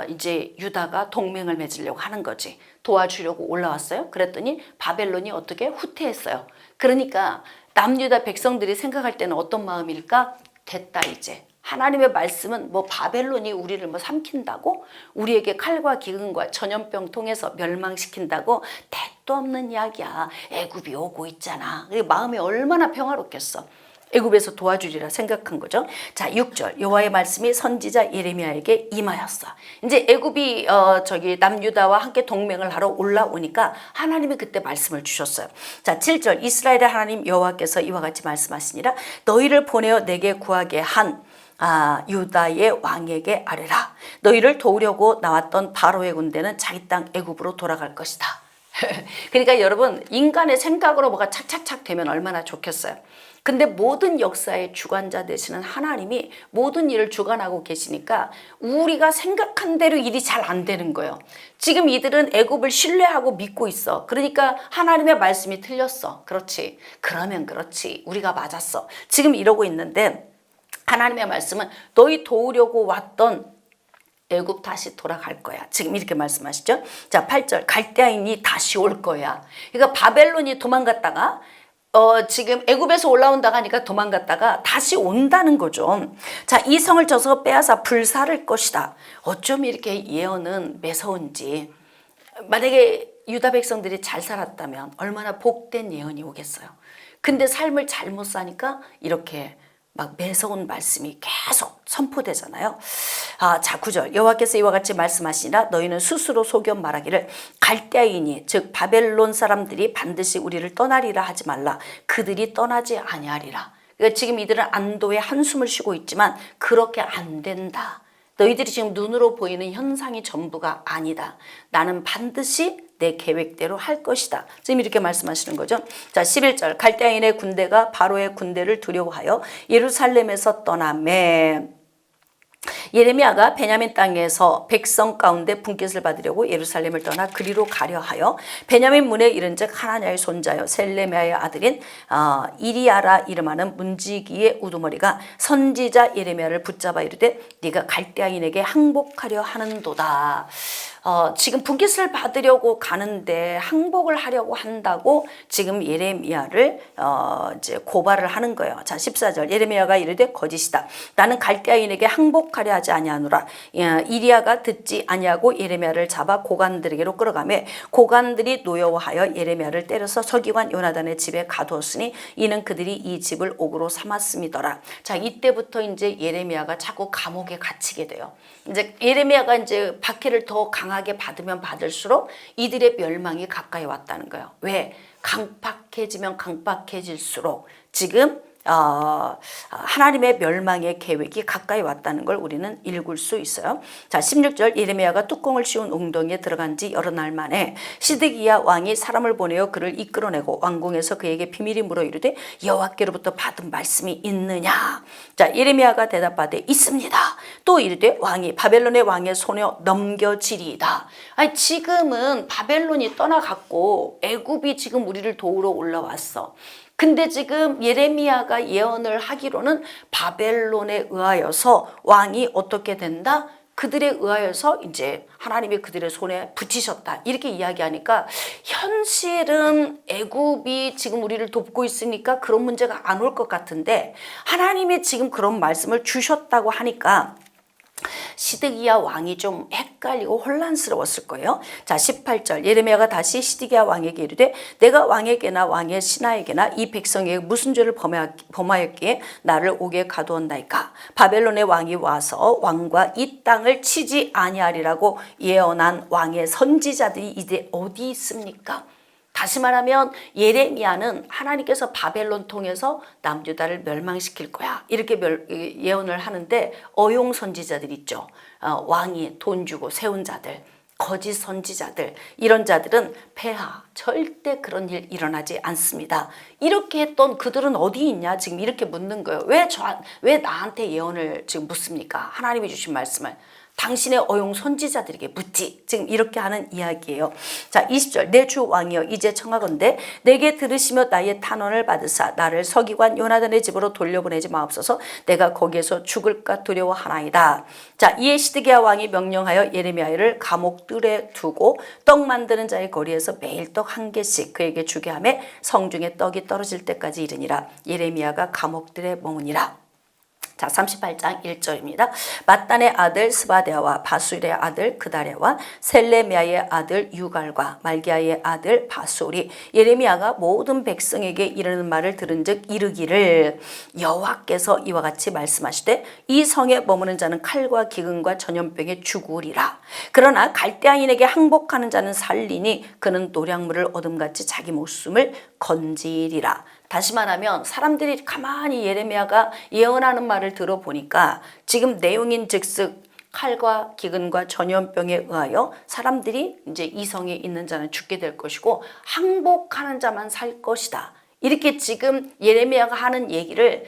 이제 유다가 동맹을 맺으려고 하는 거지. 도와주려고 올라왔어요. 그랬더니 바벨론이 어떻게 후퇴했어요. 그러니까 남유다 백성들이 생각할 때는 어떤 마음일까? 됐다 이제. 하나님의 말씀은 뭐 바벨론이 우리를 뭐 삼킨다고? 우리에게 칼과 기근과 전염병 통해서 멸망시킨다고? 택도 없는 이야기야. 애굽이 오고 있잖아. 마음이 얼마나 평화롭겠어. 애굽에서 도와주리라 생각한 거죠. 자, 6절 여호와의 말씀이 선지자 예레미야에게 임하였어. 이제 애굽이 남유다와 함께 동맹을 하러 올라오니까 하나님이 그때 말씀을 주셨어요. 자, 7절 이스라엘의 하나님 여호와께서 이와 같이 말씀하시니라. 너희를 보내어 내게 구하게 한 유다의 왕에게 아뢰라. 너희를 도우려고 나왔던 바로의 군대는 자기 땅 애굽으로 돌아갈 것이다. 그러니까 여러분, 인간의 생각으로 뭐가 착착착 되면 얼마나 좋겠어요. 근데 모든 역사의 주관자 되시는 하나님이 모든 일을 주관하고 계시니까 우리가 생각한 대로 일이 잘 안 되는 거예요. 지금 이들은 애굽을 신뢰하고 믿고 있어. 그러니까 하나님의 말씀이 틀렸어. 그렇지. 그러면 그렇지. 우리가 맞았어. 지금 이러고 있는데 하나님의 말씀은 너희 도우려고 왔던 애굽 다시 돌아갈 거야. 지금 이렇게 말씀하시죠. 자, 8절 갈대아인이 다시 올 거야. 그러니까 바벨론이 도망갔다가 지금 애굽에서 올라온다고 하니까 도망갔다가 다시 온다는 거죠. 자, 이 성을 쳐서 빼앗아 불사를 것이다. 어쩜 이렇게 예언은 매서운지. 만약에 유다 백성들이 잘 살았다면 얼마나 복된 예언이 오겠어요. 근데 삶을 잘못 사니까 이렇게 막 매서운 말씀이 계속 선포되잖아요. 자, 9절 여호와께서 이와 같이 말씀하시나 너희는 스스로 속여 말하기를 갈대아인이 즉 바벨론 사람들이 반드시 우리를 떠나리라 하지 말라. 그들이 떠나지 아니하리라. 그러니까 지금 이들은 안도의 한숨을 쉬고 있지만 그렇게 안 된다. 너희들이 지금 눈으로 보이는 현상이 전부가 아니다. 나는 반드시 내 계획대로 할 것이다. 지금 이렇게 말씀하시는 거죠. 자, 11절 갈대아인의 군대가 바로의 군대를 두려워하여 예루살렘에서 떠나매. 예레미야가 베냐민 땅에서 백성 가운데 분깃을 받으려고 예루살렘을 떠나 그리로 가려 하여 베냐민 문에 이른즉 하나냐의 손자여 셀레미야의 아들인 이리야라 이름하는 문지기의 우두머리가 선지자 예레미야를 붙잡아 이르되 네가 갈대아인에게 항복하려 하는도다. 지금 분깃을 받으려고 가는데 항복을 하려고 한다고 지금 예레미야를 이제 고발을 하는 거예요. 자, 14절 예레미야가 이르되 거짓이다. 나는 갈대아인에게 항복하려 하지 아니하노라. 이리야가 듣지 아니하고 예레미야를 잡아 고관들에게로 끌어가매 고관들이 노여워하여 예레미야를 때려서 서기관 요나단의 집에 가두었으니 이는 그들이 이 집을 옥으로 삼았음이더라. 자, 이때부터 이제 예레미야가 자꾸 감옥에 갇히게 돼요. 이제 예레미야가 이제 박해를 더 강하게 받으면 받을수록 이들의 멸망이 가까이 왔다는 거예요. 왜? 강팍해지면 강팍해질수록 지금 하나님의 멸망의 계획이 가까이 왔다는 걸 우리는 읽을 수 있어요. 자, 16절 예레미야가 뚜껑을 씌운 웅덩이에 들어간 지 여러 날 만에 시드기야 왕이 사람을 보내어 그를 이끌어내고 왕궁에서 그에게 비밀이 물어 이르되 여호와께로부터 받은 말씀이 있느냐. 자, 예레미야가 대답하되 있습니다. 또 이르되 왕이 바벨론의 왕의 손에 넘겨지리이다. 아니, 지금은 바벨론이 떠나갔고 애굽이 지금 우리를 도우러 올라왔어. 근데 지금 예레미야가 예언을 하기로는 바벨론에 의하여서 왕이 어떻게 된다? 그들에 의하여서 이제 하나님이 그들의 손에 붙이셨다. 이렇게 이야기하니까 현실은 애굽이 지금 우리를 돕고 있으니까 그런 문제가 안 올 것 같은데 하나님이 지금 그런 말씀을 주셨다고 하니까 시드기야 왕이 좀 헷갈리고 혼란스러웠을 거예요. 자, 18절 예레미야가 다시 시드기야 왕에게 이르되 내가 왕에게나 왕의 신하에게나 이 백성에게 무슨 죄를 범하였기에 나를 옥에 가두었나이까. 바벨론의 왕이 와서 왕과 이 땅을 치지 아니하리라고 예언한 왕의 선지자들이 이제 어디 있습니까? 다시 말하면 예레미야는 하나님께서 바벨론 통해서 남유다를 멸망시킬 거야 이렇게 예언을 하는데 어용 선지자들 있죠. 왕이 돈 주고 세운 자들, 거짓 선지자들, 이런 자들은 폐하, 절대 그런 일 일어나지 않습니다. 이렇게 했던 그들은 어디 있냐 지금 이렇게 묻는 거예요. 왜 나한테 예언을 지금 묻습니까? 하나님이 주신 말씀을 당신의 어용 선지자들에게 묻지. 지금 이렇게 하는 이야기예요. 자, 20절 내 주 왕이여 이제 청하건대 내게 들으시며 나의 탄원을 받으사 나를 서기관 요나단의 집으로 돌려보내지 마옵소서. 내가 거기에서 죽을까 두려워하나이다. 자, 이에 시드기야 왕이 명령하여 예레미야를 감옥들에 두고 떡 만드는 자의 거리에서 매일 떡 한 개씩 그에게 주게 하며 성중에 떡이 떨어질 때까지 이르니라. 예레미야가 감옥들에 머무니라. 자, 38장 1절입니다. mat단의 아들 스바데아와 바술의 아들 그다레와 셀레미아의 아들 유갈과 말기야의 아들 바술이 예레미야가 모든 백성에게 이르는 말을 들은즉 이르기를 여호와께서 이와 같이 말씀하시되 이 성에 머무는 자는 칼과 기근과 전염병에 죽으리라. 그러나 갈대아인에게 항복하는 자는 살리니 그는 노량물을 얻음같이 자기 목숨을 건지리라. 다시 말하면 사람들이 가만히 예레미야가 예언하는 말을 들어보니까 지금 내용인즉슨 칼과 기근과 전염병에 의하여 사람들이 이제 이 성에 있는 자는 죽게 될 것이고 항복하는 자만 살 것이다. 이렇게 지금 예레미야가 하는 얘기를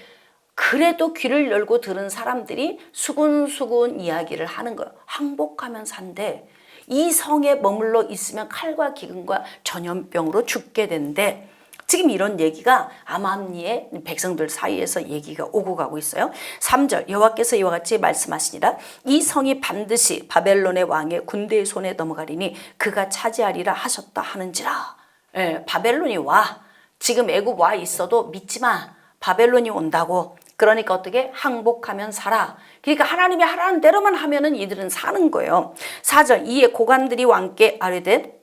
그래도 귀를 열고 들은 사람들이 수군수군 이야기를 하는 거예요. 항복하면 산대. 이 성에 머물러 있으면 칼과 기근과 전염병으로 죽게 된대. 지금 이런 얘기가 아맘리의 백성들 사이에서 얘기가 오고 가고 있어요. 3절 여호와께서 이와 같이 말씀하시니라 이 성이 반드시 바벨론의 왕의 군대의 손에 넘어가리니 그가 차지하리라 하셨다 하는지라. 바벨론이 와. 지금 애굽 와 있어도 믿지 마. 바벨론이 온다고. 그러니까 어떻게? 항복하면 살아. 그러니까 하나님이 하라는 대로만 하면은 이들은 사는 거예요. 4절 이에 고관들이 왕께 아뢰되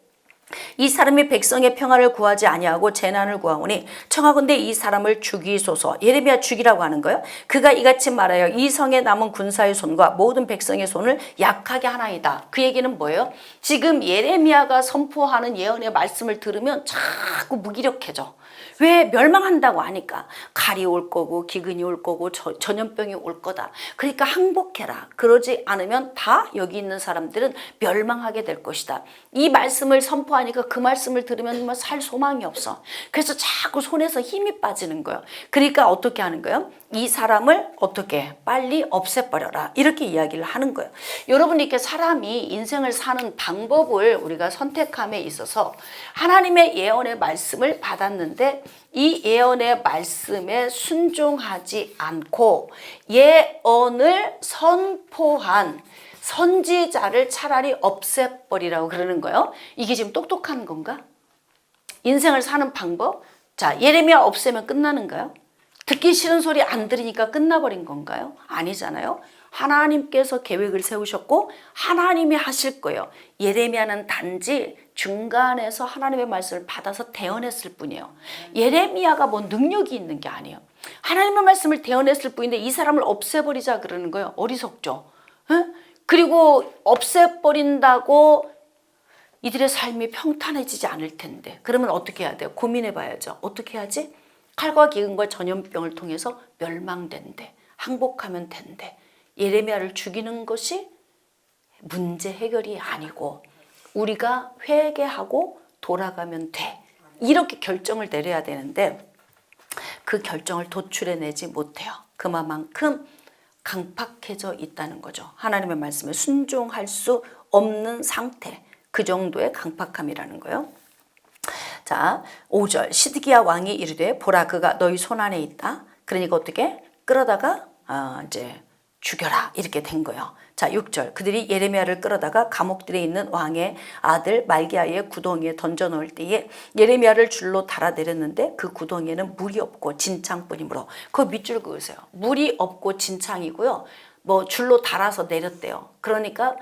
이 사람이 백성의 평화를 구하지 아니하고 재난을 구하오니 청하건대 이 사람을 죽이소서. 예레미야 죽이라고 하는 거예요. 그가 이같이 말하여 이 성에 남은 군사의 손과 모든 백성의 손을 약하게 하나이다. 그 얘기는 뭐예요? 지금 예레미야가 선포하는 예언의 말씀을 들으면 자꾸 무기력해져. 왜? 멸망한다고 하니까 칼이 올 거고 기근이 올 거고 전염병이 올 거다. 그러니까 항복해라. 그러지 않으면 다 여기 있는 사람들은 멸망하게 될 것이다. 이 말씀을 선포하니까 그 말씀을 들으면 뭐 살 소망이 없어. 그래서 자꾸 손에서 힘이 빠지는 거예요. 그러니까 어떻게 하는 거예요? 이 사람을 어떻게 빨리 없애버려라. 이렇게 이야기를 하는 거예요. 여러분 이렇게 사람이 인생을 사는 방법을 우리가 선택함에 있어서 하나님의 예언의 말씀을 받았는데 이 예언의 말씀에 순종하지 않고 예언을 선포한 선지자를 차라리 없애버리라고 그러는 거예요. 이게 지금 똑똑한 건가? 인생을 사는 방법? 자, 예레미야 없애면 끝나는가요? 듣기 싫은 소리 안 들으니까 끝나버린 건가요? 아니잖아요. 하나님께서 계획을 세우셨고 하나님이 하실 거예요. 예레미야는 단지 중간에서 하나님의 말씀을 받아서 대언했을 뿐이에요. 예레미야가 뭐 능력이 있는 게 아니에요. 하나님의 말씀을 대언했을 뿐인데 이 사람을 없애버리자 그러는 거예요. 어리석죠. 에? 그리고 없애버린다고 이들의 삶이 평탄해지지 않을 텐데 그러면 어떻게 해야 돼요? 고민해 봐야죠. 어떻게 해야지? 칼과 기근과 전염병을 통해서 멸망된대. 항복하면 된대. 예레미야를 죽이는 것이 문제 해결이 아니고 우리가 회개하고 돌아가면 돼. 이렇게 결정을 내려야 되는데 그 결정을 도출해내지 못해요. 그만큼 강팍해져 있다는 거죠. 하나님의 말씀에 순종할 수 없는 상태. 그 정도의 강팍함이라는 거예요. 자, 5절 시드기야 왕이 이르되 보라 그가 너희 손 안에 있다. 그러니까 어떻게? 끌어다가 이제 죽여라 이렇게 된 거예요. 자, 6절 그들이 예레미야를 끌어다가 감옥들에 있는 왕의 아들 말기야의 구덩이에 던져 넣을 때에 예레미야를 줄로 달아내렸는데 그 구덩이에는 물이 없고 진창뿐이므로 그 밑줄 그으세요. 물이 없고 진창이고요. 뭐 줄로 달아서 내렸대요. 그러니까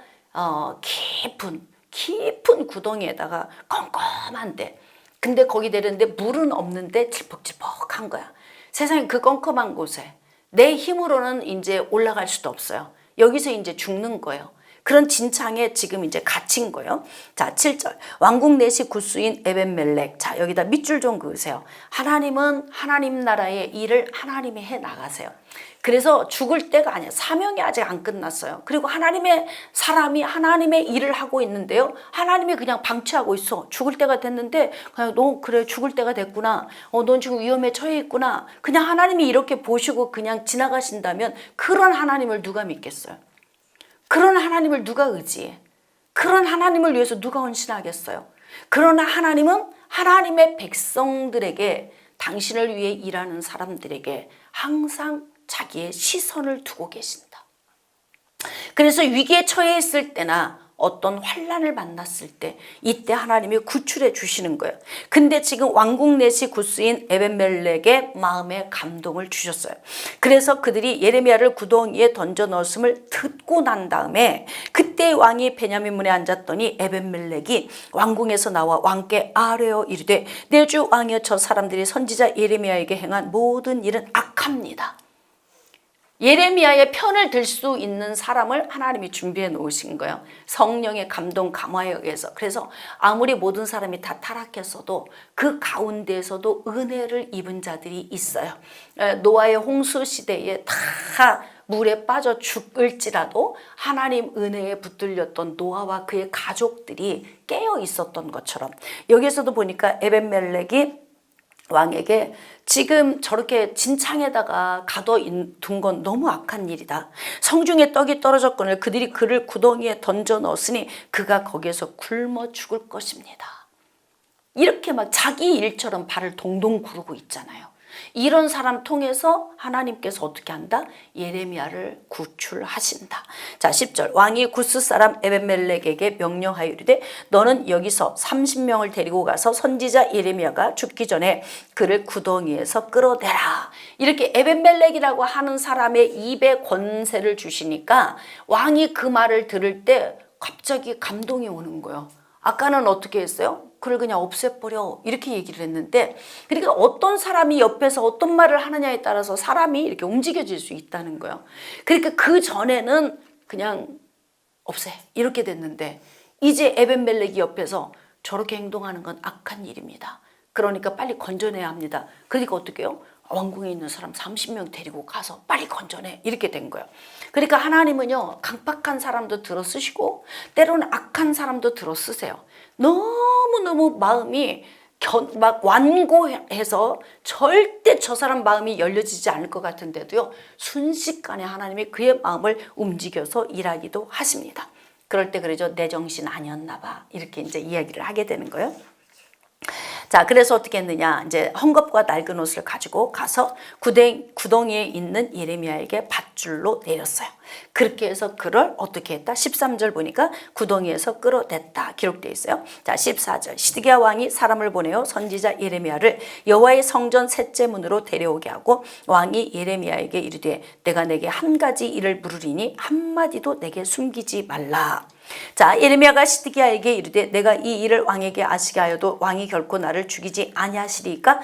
깊은 구덩이에다가 껌껌한데 근데 거기 내렸는데 물은 없는데 질퍽질퍽한 거야. 세상에 그 껌껌한 곳에 내 힘으로는 이제 올라갈 수도 없어요. 여기서 이제 죽는 거예요. 그런 진창에 지금 이제 갇힌 거예요. 자, 7절. 왕국 내시 구수인 에벤멜렉. 자, 여기다 밑줄 좀 그으세요. 하나님은 하나님 나라의 일을 하나님이 해 나가세요. 그래서 죽을 때가 아니야. 사명이 아직 안 끝났어요. 그리고 하나님의 사람이 하나님의 일을 하고 있는데요. 하나님이 그냥 방치하고 있어. 죽을 때가 됐는데 그냥 너 그래 죽을 때가 됐구나. 넌 지금 위험에 처해 있구나. 그냥 하나님이 이렇게 보시고 그냥 지나가신다면 그런 하나님을 누가 믿겠어요? 그런 하나님을 누가 의지해? 그런 하나님을 위해서 누가 헌신하겠어요? 그러나 하나님은 하나님의 백성들에게 당신을 위해 일하는 사람들에게 항상 자기의 시선을 두고 계신다. 그래서 위기에 처해 있을 때나 어떤 환난을 만났을 때 이때 하나님이 구출해 주시는 거예요. 근데 지금 왕궁 내시 구스인 에벤멜렉의 마음에 감동을 주셨어요. 그래서 그들이 예레미야를 구덩이에 던져 넣었음을 듣고 난 다음에 그때 왕이 베냐민 문에 앉았더니 에벤멜렉이 왕궁에서 나와 왕께 아뢰어 이르되 내 주 왕이여 저 사람들이 선지자 예레미야에게 행한 모든 일은 악합니다. 예레미야의 편을 들 수 있는 사람을 하나님이 준비해 놓으신 거예요. 성령의 감동 감화에 의해서. 그래서 아무리 모든 사람이 다 타락했어도 그 가운데에서도 은혜를 입은 자들이 있어요. 노아의 홍수 시대에 다 물에 빠져 죽을지라도 하나님 은혜에 붙들렸던 노아와 그의 가족들이 깨어 있었던 것처럼 여기서도 보니까 에벤멜렉이 왕에게 지금 저렇게 진창에다가 가둬둔 건 너무 악한 일이다. 성중에 떡이 떨어졌거늘 그들이 그를 구덩이에 던져 넣었으니 그가 거기에서 굶어 죽을 것입니다. 이렇게 막 자기 일처럼 발을 동동 구르고 있잖아요. 이런 사람 통해서 하나님께서 어떻게 한다? 예레미야를 구출하신다. 자, 10절 왕이 구스 사람 에벤멜렉에게 명령하여 이르되 너는 여기서 30명을 데리고 가서 선지자 예레미야가 죽기 전에 그를 구덩이에서 끌어내라. 이렇게 에벤멜렉이라고 하는 사람의 입에 권세를 주시니까 왕이 그 말을 들을 때 갑자기 감동이 오는 거예요. 아까는 어떻게 했어요? 그를 그냥 없애버려 이렇게 얘기를 했는데 그러니까 어떤 사람이 옆에서 어떤 말을 하느냐에 따라서 사람이 이렇게 움직여질 수 있다는 거예요. 그러니까 그 전에는 그냥 없애 이렇게 됐는데 이제 에벤멜렉이 옆에서 저렇게 행동하는 건 악한 일입니다. 그러니까 빨리 건져내야 합니다. 그러니까 어떻게 해요? 왕궁에 있는 사람 30명 데리고 가서 빨리 건져내 이렇게 된 거예요. 그러니까 하나님은요 강팍한 사람도 들어 쓰시고 때로는 악한 사람도 들어 쓰세요. 너무너무 마음이 막 완고해서 절대 저 사람 마음이 열려지지 않을 것 같은데도요 순식간에 하나님이 그의 마음을 움직여서 일하기도 하십니다. 그럴 때 그러죠. 내 정신 아니었나 봐 이렇게 이제 이야기를 하게 되는 거예요. 자, 그래서 어떻게 했느냐. 이제 헝겊과 낡은 옷을 가지고 가서 구덩이에 있는 예레미야에게 밧줄로 내렸어요. 그렇게 해서 그를 어떻게 했다? 13절 보니까 구덩이에서 끌어냈다 기록되어 있어요. 자, 14절 시드기야 왕이 사람을 보내어 선지자 예레미야를 여호와의 성전 셋째 문으로 데려오게 하고 왕이 예레미야에게 이르되 내가 내게 한 가지 일을 물으리니 한마디도 내게 숨기지 말라. 자, 예레미야가 시드기야에게 이르되 내가 이 일을 왕에게 아시게 하여도 왕이 결코 나를 죽이지 아니하시리까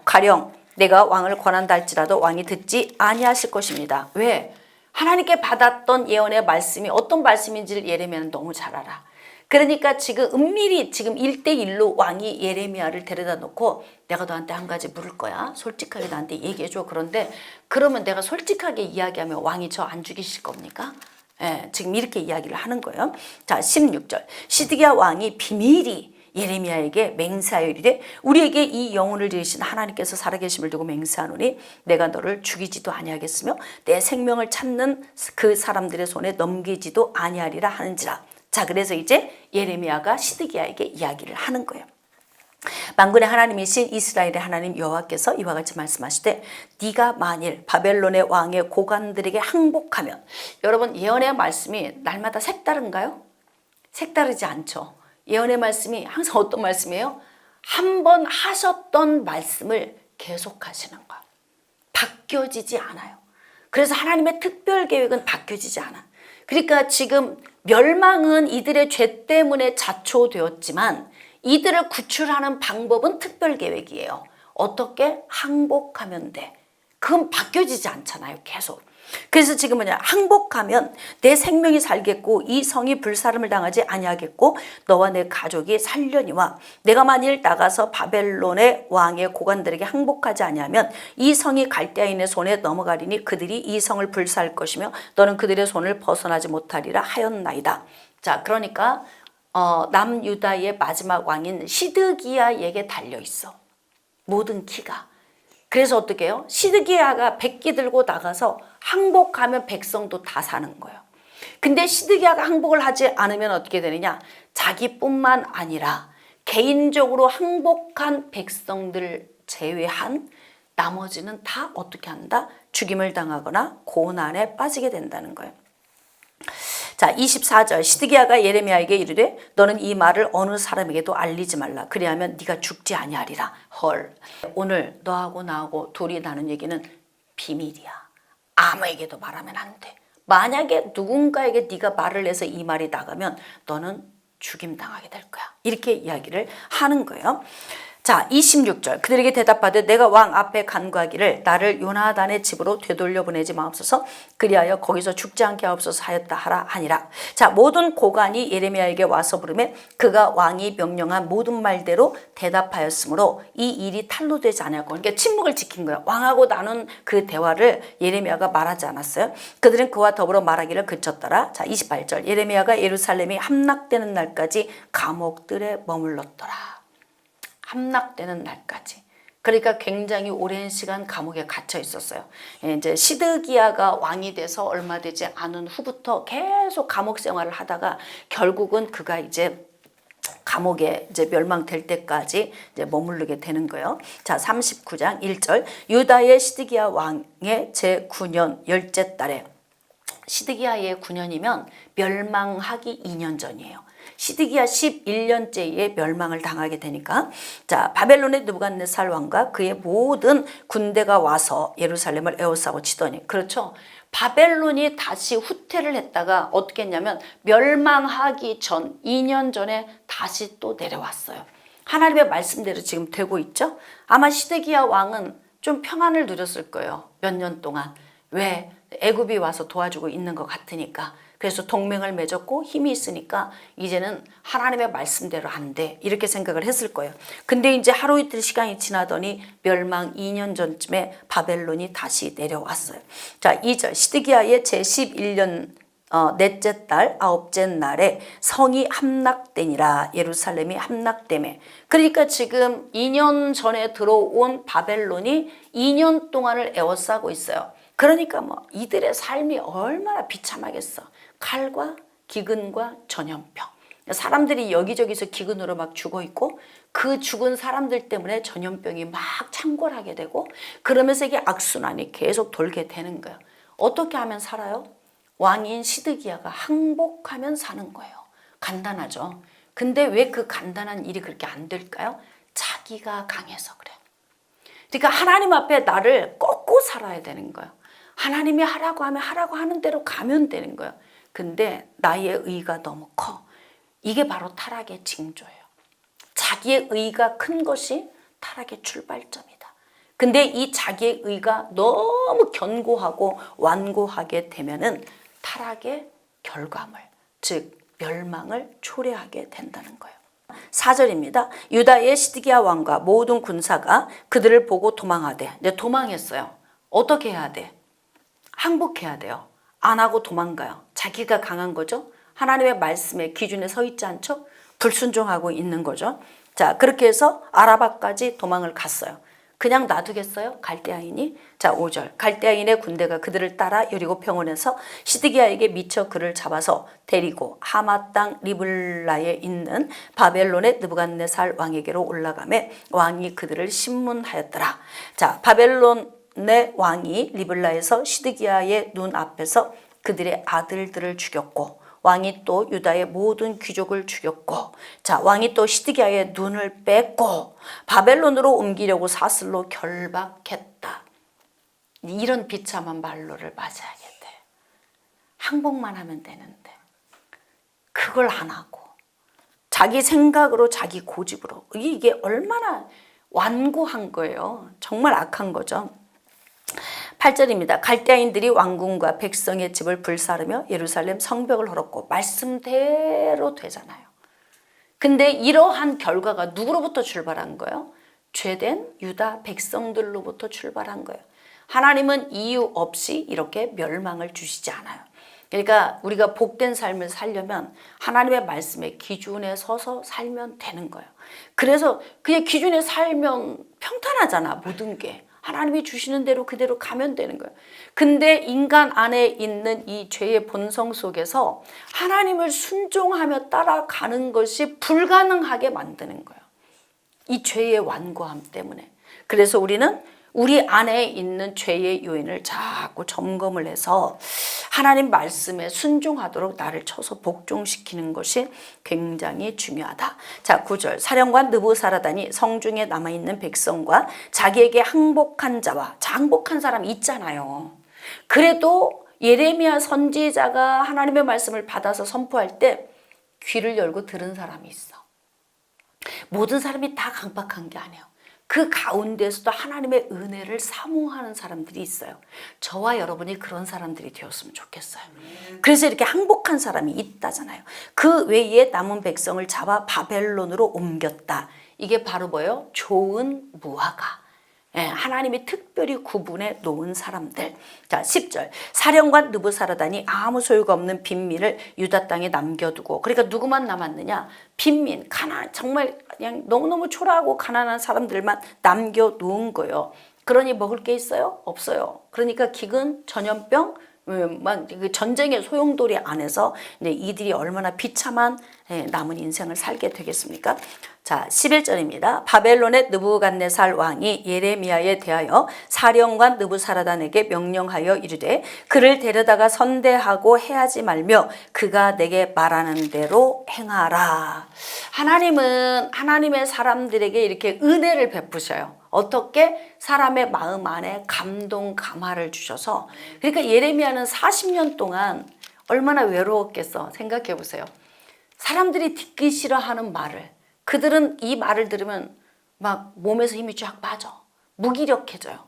가령 내가 왕을 권한다 할지라도 왕이 듣지 아니하실 것입니다. 왜? 하나님께 받았던 예언의 말씀이 어떤 말씀인지를 예레미야는 너무 잘 알아. 그러니까 지금 은밀히 지금 1대1로 왕이 예레미야를 데려다 놓고 내가 너한테 한 가지 물을 거야. 솔직하게 나한테 얘기해 줘. 그런데 그러면 내가 솔직하게 이야기하면 왕이 저 안 죽이실 겁니까? 예, 지금 이렇게 이야기를 하는 거예요. 자, 16절 시드기야 왕이 비밀히 예레미야에게 맹세하여 이르되 우리에게 이 영혼을 지으신 하나님께서 살아계심을 두고 맹세하노니 내가 너를 죽이지도 아니하겠으며 내 생명을 찾는 그 사람들의 손에 넘기지도 아니하리라 하는지라. 자, 그래서 이제 예레미야가 시드기야에게 이야기를 하는 거예요. 만군의 하나님이신 이스라엘의 하나님 여호와께서 이와 같이 말씀하시되 네가 만일 바벨론의 왕의 고관들에게 항복하면, 여러분 예언의 말씀이 날마다 색다른가요? 색다르지 않죠. 예언의 말씀이 항상 어떤 말씀이에요? 한 번 하셨던 말씀을 계속하시는 것. 바뀌어지지 않아요. 그래서 하나님의 특별 계획은 바뀌어지지 않아. 그러니까 지금 멸망은 이들의 죄 때문에 자초되었지만 이들을 구출하는 방법은 특별 계획이에요. 어떻게? 항복하면 돼. 그건 바뀌어지지 않잖아요. 계속. 그래서 지금 뭐냐, 항복하면 내 생명이 살겠고 이 성이 불사름을 당하지 아니하겠고 너와 내 가족이 살려니와 내가 만일 나가서 바벨론의 왕의 고관들에게 항복하지 아니하면 이 성이 갈대아인의 손에 넘어가리니 그들이 이 성을 불사할 것이며 너는 그들의 손을 벗어나지 못하리라 하였나이다. 자, 그러니까 남유다의 마지막 왕인 시드기야에게 달려있어. 모든 키가. 그래서 어떻게 해요? 시드기야가 백기 들고 나가서 항복하면 백성도 다 사는 거예요. 근데 시드기야가 항복을 하지 않으면 어떻게 되느냐? 자기뿐만 아니라 개인적으로 항복한 백성들 제외한 나머지는 다 어떻게 한다? 죽임을 당하거나 고난에 빠지게 된다는 거예요. 자, 24절 시드기야가 예레미야에게 이르되 너는 이 말을 어느 사람에게도 알리지 말라. 그리하면 네가 죽지 아니하리라. 헐. 오늘 너하고 나하고 둘이 나눈 얘기는 비밀이야. 아무에게도 말하면 안 돼. 만약에 누군가에게 네가 말을 해서 이 말이 나가면 너는 죽임당하게 될 거야. 이렇게 이야기를 하는 거예요. 자, 26절 그들에게 대답하되 내가 왕 앞에 간구하기를 나를 요나단의 집으로 되돌려 보내지 마옵소서 그리하여 거기서 죽지 않게 하옵소서 하였다 하라 하니라. 자, 모든 고관이 예레미야에게 와서 부르매 그가 왕이 명령한 모든 말대로 대답하였으므로 이 일이 탈로 되지 않았고, 그러니까 침묵을 지킨 거예요. 왕하고 나눈 그 대화를 예레미야가 말하지 않았어요. 그들은 그와 더불어 말하기를 그쳤더라. 자, 28절 예레미야가 예루살렘이 함락되는 날까지 감옥들에 머물렀더라. 함락되는 날까지. 그러니까 굉장히 오랜 시간 감옥에 갇혀 있었어요. 이제 시드기야가 왕이 돼서 얼마 되지 않은 후부터 계속 감옥 생활을 하다가 결국은 그가 이제 감옥에 이제 멸망될 때까지 이제 머무르게 되는 거예요. 자, 39장 1절 유다의 시드기야 왕의 제9년 열째 달에, 시드기야의 9년이면 멸망하기 2년 전이에요. 시드기야 11년째에 멸망을 당하게 되니까, 자, 바벨론의 느부갓네살 왕과 그의 모든 군대가 와서 예루살렘을 에워싸고 치더니, 그렇죠, 바벨론이 다시 후퇴를 했다가 어떻게 했냐면 멸망하기 전 2년 전에 다시 또 내려왔어요. 하나님의 말씀대로 지금 되고 있죠. 아마 시드기야 왕은 좀 평안을 누렸을 거예요. 몇 년 동안. 왜? 애굽이 와서 도와주고 있는 것 같으니까. 그래서 동맹을 맺었고 힘이 있으니까 이제는 하나님의 말씀대로 안 돼, 이렇게 생각을 했을 거예요. 근데 이제 하루 이틀 시간이 지나더니 멸망 2년 전쯤에 바벨론이 다시 내려왔어요. 자, 2절 시드기야의 제11년 넷째 달 아홉째 날에 성이 함락되니라. 예루살렘이 함락되매. 그러니까 지금 2년 전에 들어온 바벨론이 2년 동안을 에워싸고 있어요. 그러니까 뭐 이들의 삶이 얼마나 비참하겠어. 칼과 기근과 전염병. 사람들이 여기저기서 기근으로 막 죽어 있고, 그 죽은 사람들 때문에 전염병이 막 창궐하게 되고, 그러면서 이게 악순환이 계속 돌게 되는 거예요. 어떻게 하면 살아요? 왕인 시드기야가 항복하면 사는 거예요. 간단하죠. 근데 왜 그 간단한 일이 그렇게 안 될까요? 자기가 강해서 그래. 그러니까 하나님 앞에 나를 꺾고 살아야 되는 거예요. 하나님이 하라고 하면 하라고 하는 대로 가면 되는 거예요. 근데 나의 의가 너무 커. 이게 바로 타락의 징조예요. 자기의 의가 큰 것이 타락의 출발점이다. 근데 이 자기의 의가 너무 견고하고 완고하게 되면은 타락의 결과물, 즉 멸망을 초래하게 된다는 거예요. 4절입니다. 유다의 시드기야 왕과 모든 군사가 그들을 보고 도망하되, 이제 도망했어요. 어떻게 해야 돼? 항복해야 돼요. 안 하고 도망가요. 자기가 강한 거죠. 하나님의 말씀의 기준에 서 있지 않죠. 불순종하고 있는 거죠. 자, 그렇게 해서 아라바까지 도망을 갔어요. 그냥 놔두겠어요? 갈대아인이? 자, 5절 갈대아인의 군대가 그들을 따라 여리고 평원에서 시드기야에게 미쳐 그를 잡아서 데리고 하마 땅 리블라에 있는 바벨론의 느부갓네살 왕에게로 올라가매 왕이 그들을 심문하였더라. 자, 바벨론의 왕이 리블라에서 시드기야의 눈 앞에서 그들의 아들들을 죽였고, 왕이 또 유다의 모든 귀족을 죽였고, 자, 왕이 또 시드기야의 눈을 뺐고 바벨론으로 옮기려고 사슬로 결박했다. 이런 비참한 말로를 맞이하게 돼. 항복만 하면 되는데 그걸 안 하고 자기 생각으로, 자기 고집으로, 이게 얼마나 완고한 거예요. 정말 악한 거죠. 8절입니다. 갈대아인들이 왕궁과 백성의 집을 불사르며 예루살렘 성벽을 헐었고, 말씀대로 되잖아요. 근데 이러한 결과가 누구로부터 출발한 거예요? 죄된 유다 백성들로부터 출발한 거예요. 하나님은 이유 없이 이렇게 멸망을 주시지 않아요. 그러니까 우리가 복된 삶을 살려면 하나님의 말씀의 기준에 서서 살면 되는 거예요. 그래서 그의 기준에 살면 평탄하잖아, 모든 게. 하나님이 주시는 대로 그대로 가면 되는 거예요. 근데 인간 안에 있는 이 죄의 본성 속에서 하나님을 순종하며 따라가는 것이 불가능하게 만드는 거예요. 이 죄의 완고함 때문에. 그래서 우리는 우리 안에 있는 죄의 요인을 자꾸 점검을 해서 하나님 말씀에 순종하도록 나를 쳐서 복종시키는 것이 굉장히 중요하다. 자, 9절. 사령관 느부사라단이 성중에 남아있는 백성과 자기에게 항복한 자와, 항복한 사람이 있잖아요. 그래도 예레미야 선지자가 하나님의 말씀을 받아서 선포할 때 귀를 열고 들은 사람이 있어. 모든 사람이 다 강박한 게 아니에요. 그 가운데서도 하나님의 은혜를 사모하는 사람들이 있어요. 저와 여러분이 그런 사람들이 되었으면 좋겠어요. 그래서 이렇게 항복한 사람이 있다잖아요. 그 외에 남은 백성을 잡아 바벨론으로 옮겼다. 이게 바로 뭐예요? 좋은 무화과. 하나님이 특별히 구분해 놓은 사람들. 자, 10절. 사령관 느부사라단이 아무 소유가 없는 빈민을 유다 땅에 남겨두고, 그러니까 누구만 남았느냐? 빈민, 정말 그냥 너무너무 초라하고 가난한 사람들만 남겨놓은 거예요. 그러니 먹을 게 있어요? 없어요. 그러니까 기근, 전염병, 막 전쟁의 소용돌이 안에서 이들이 얼마나 비참한 남은 인생을 살게 되겠습니까? 자, 11절입니다. 바벨론의 느부갓네살 왕이 예레미야에 대하여 사령관 느부사라단에게 명령하여 이르되 그를 데려다가 선대하고 해하지 말며 그가 내게 말하는 대로 행하라. 하나님은 하나님의 사람들에게 이렇게 은혜를 베푸셔요. 어떻게? 사람의 마음 안에 감동, 감화를 주셔서. 그러니까 예레미야는 40년 동안 얼마나 외로웠겠어. 생각해 보세요. 사람들이 듣기 싫어하는 말을, 그들은 이 말을 들으면 막 몸에서 힘이 쫙 빠져. 무기력해져요.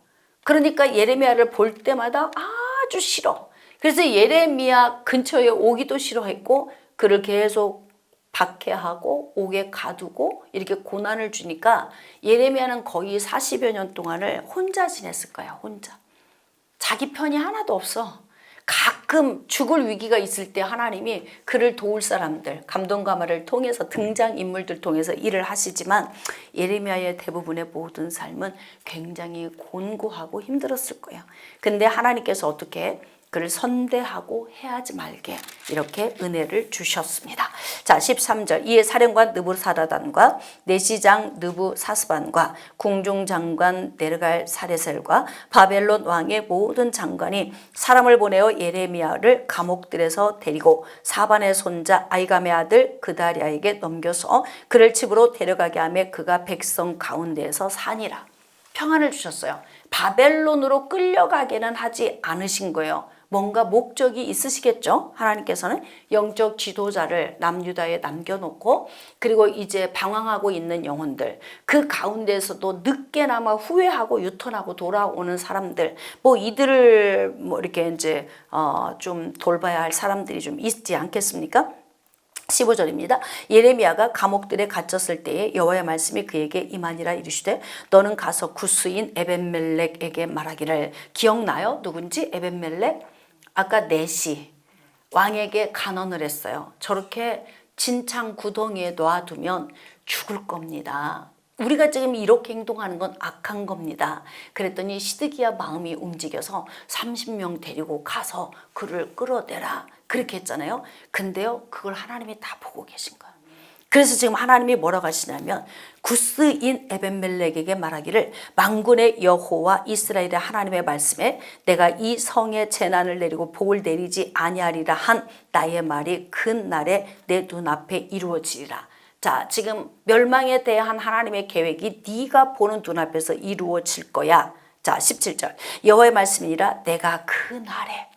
그러니까 예레미야를 볼 때마다 아주 싫어. 그래서 예레미야 근처에 오기도 싫어했고 그를 계속 박해하고 옥에 가두고 이렇게 고난을 주니까 예레미야는 거의 40여 년 동안을 혼자 지냈을 거야. 혼자. 자기 편이 하나도 없어. 가끔 죽을 위기가 있을 때 하나님이 그를 도울 사람들, 감동가마를 통해서 등장인물들 통해서 일을 하시지만 예레미야의 대부분의 모든 삶은 굉장히 곤고하고 힘들었을 거예요. 근데 하나님께서 어떻게 그를 선대하고 해하지 말게 이렇게 은혜를 주셨습니다. 자, 13절. 이에 사령관 느부사라단과 내시장 느부사스반과 궁중장관 네르갈 사레셀과 바벨론 왕의 모든 장관이 사람을 보내어 예레미야를 감옥들에서 데리고 사반의 손자 아이감의 아들 그다리아에게 넘겨서 그를 집으로 데려가게 하며 그가 백성 가운데에서 사니라. 평안을 주셨어요. 바벨론으로 끌려가게는 하지 않으신 거예요. 뭔가 목적이 있으시겠죠? 하나님께서는 영적 지도자를 남유다에 남겨놓고 그리고 이제 방황하고 있는 영혼들, 그 가운데서도 늦게나마 후회하고 유턴하고 돌아오는 사람들, 이들을 이렇게 이제 좀 돌봐야 할 사람들이 좀 있지 않겠습니까? 15절입니다. 예레미야가 감옥들에 갇혔을 때에 여호와의 말씀이 그에게 임하니라 이르시되 너는 가서 구스인 에벤멜렉에게 말하기를. 기억나요? 누군지? 에벤멜렉? 아까 내시 왕에게 간언을 했어요. 저렇게 진창 구덩이에 놔두면 죽을 겁니다. 우리가 지금 이렇게 행동하는 건 악한 겁니다. 그랬더니 시드기야 마음이 움직여서 30명 데리고 가서 그를 끌어내라. 그렇게 했잖아요. 근데요, 그걸 하나님이 다 보고 계신 거예요. 그래서 지금 하나님이 뭐라고 하시냐면 구스인 에벤멜렉에게 말하기를 만군의 여호와 이스라엘의 하나님의 말씀에 내가 이 성에 재난을 내리고 복을 내리지 아니하리라 한 나의 말이 그 날에 내 눈앞에 이루어지리라. 자, 지금 멸망에 대한 하나님의 계획이 네가 보는 눈앞에서 이루어질 거야. 자, 17절. 여호와의 말씀이니라 내가 그 날에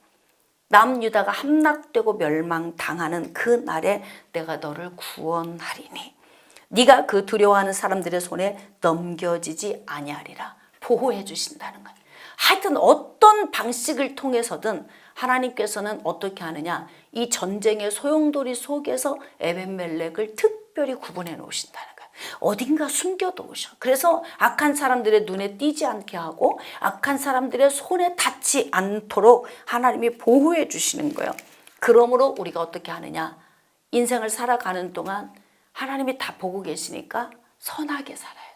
남유다가 함락되고 멸망당하는 그 날에 내가 너를 구원하리니 네가 그 두려워하는 사람들의 손에 넘겨지지 아니하리라. 보호해 주신다는 거예요. 하여튼 어떤 방식을 통해서든 하나님께서는 어떻게 하느냐, 이 전쟁의 소용돌이 속에서 에벤멜렉을 특별히 구분해 놓으신다는 거예요. 어딘가 숨겨 놓으셔. 그래서 악한 사람들의 눈에 띄지 않게 하고 악한 사람들의 손에 닿지 않도록 하나님이 보호해 주시는 거예요. 그러므로 우리가 어떻게 하느냐, 인생을 살아가는 동안 하나님이 다 보고 계시니까 선하게 살아야 돼.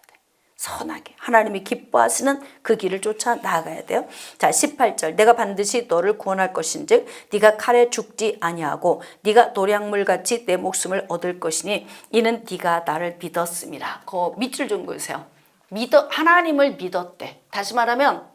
선하게. 하나님이 기뻐하시는 그 길을 쫓아 나아가야 돼요. 자, 18절. 내가 반드시 너를 구원할 것인즉 네가 칼에 죽지 아니하고 네가 노량물같이 내 목숨을 얻을 것이니 이는 네가 나를 믿었음이라. 그 밑줄 좀 그으세요. 하나님을 믿었대. 다시 말하면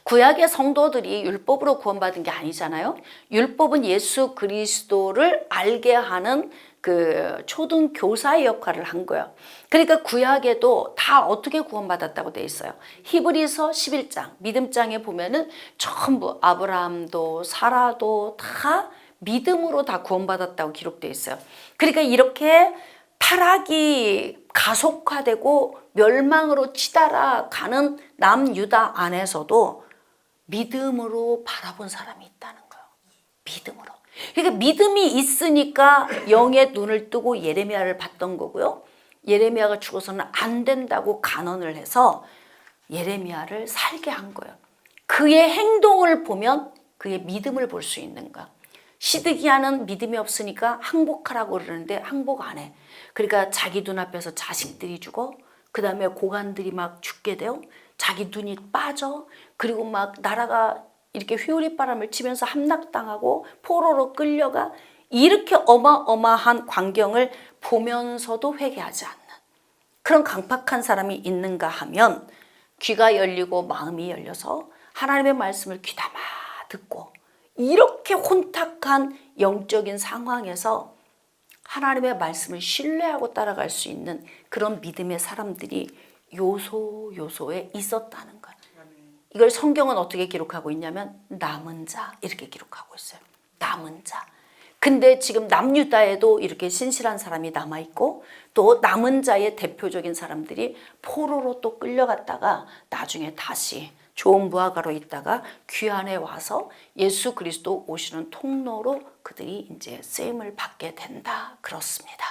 구약의 성도들이 율법으로 구원받은 게 아니잖아요. 율법은 예수 그리스도를 알게 하는 그 초등 교사의 역할을 한 거예요. 그러니까 구약에도 다 어떻게 구원받았다고 돼 있어요. 히브리서 11장 믿음장에 보면은 전부 아브라함도 사라도 다 믿음으로 다 구원받았다고 기록돼 있어요. 그러니까 이렇게 타락이 가속화되고 멸망으로 치달아 가는 남유다 안에서도 믿음으로 바라본 사람이 있다는 거예요. 믿음으로. 그러니까 믿음이 있으니까 영의 눈을 뜨고 예레미야를 봤던 거고요. 예레미야가 죽어서는 안 된다고 간언을 해서 예레미야를 살게 한 거예요. 그의 행동을 보면 그의 믿음을 볼 수 있는 거야. 시드기야는 믿음이 없으니까 항복하라고 그러는데 항복 안 해. 그러니까 자기 눈앞에서 자식들이 죽어. 그 다음에 고관들이 막 죽게 돼요. 자기 눈이 빠져. 그리고 막 나라가 이렇게 휘우리바람을 치면서 함락당하고 포로로 끌려가. 이렇게 어마어마한 광경을 보면서도 회개하지 않는 그런 강팍한 사람이 있는가 하면 귀가 열리고 마음이 열려서 하나님의 말씀을 귀담아 듣고 이렇게 혼탁한 영적인 상황에서 하나님의 말씀을 신뢰하고 따라갈 수 있는 그런 믿음의 사람들이 요소요소에 있었다는 거예요. 이걸 성경은 어떻게 기록하고 있냐면 남은 자 이렇게 기록하고 있어요. 남은 자. 근데 지금 남유다에도 이렇게 신실한 사람이 남아있고 또 남은 자의 대표적인 사람들이 포로로 또 끌려갔다가 나중에 다시 좋은 무화과로 있다가 귀환에 와서 예수 그리스도 오시는 통로로 그들이 이제 쓰임을 받게 된다. 그렇습니다.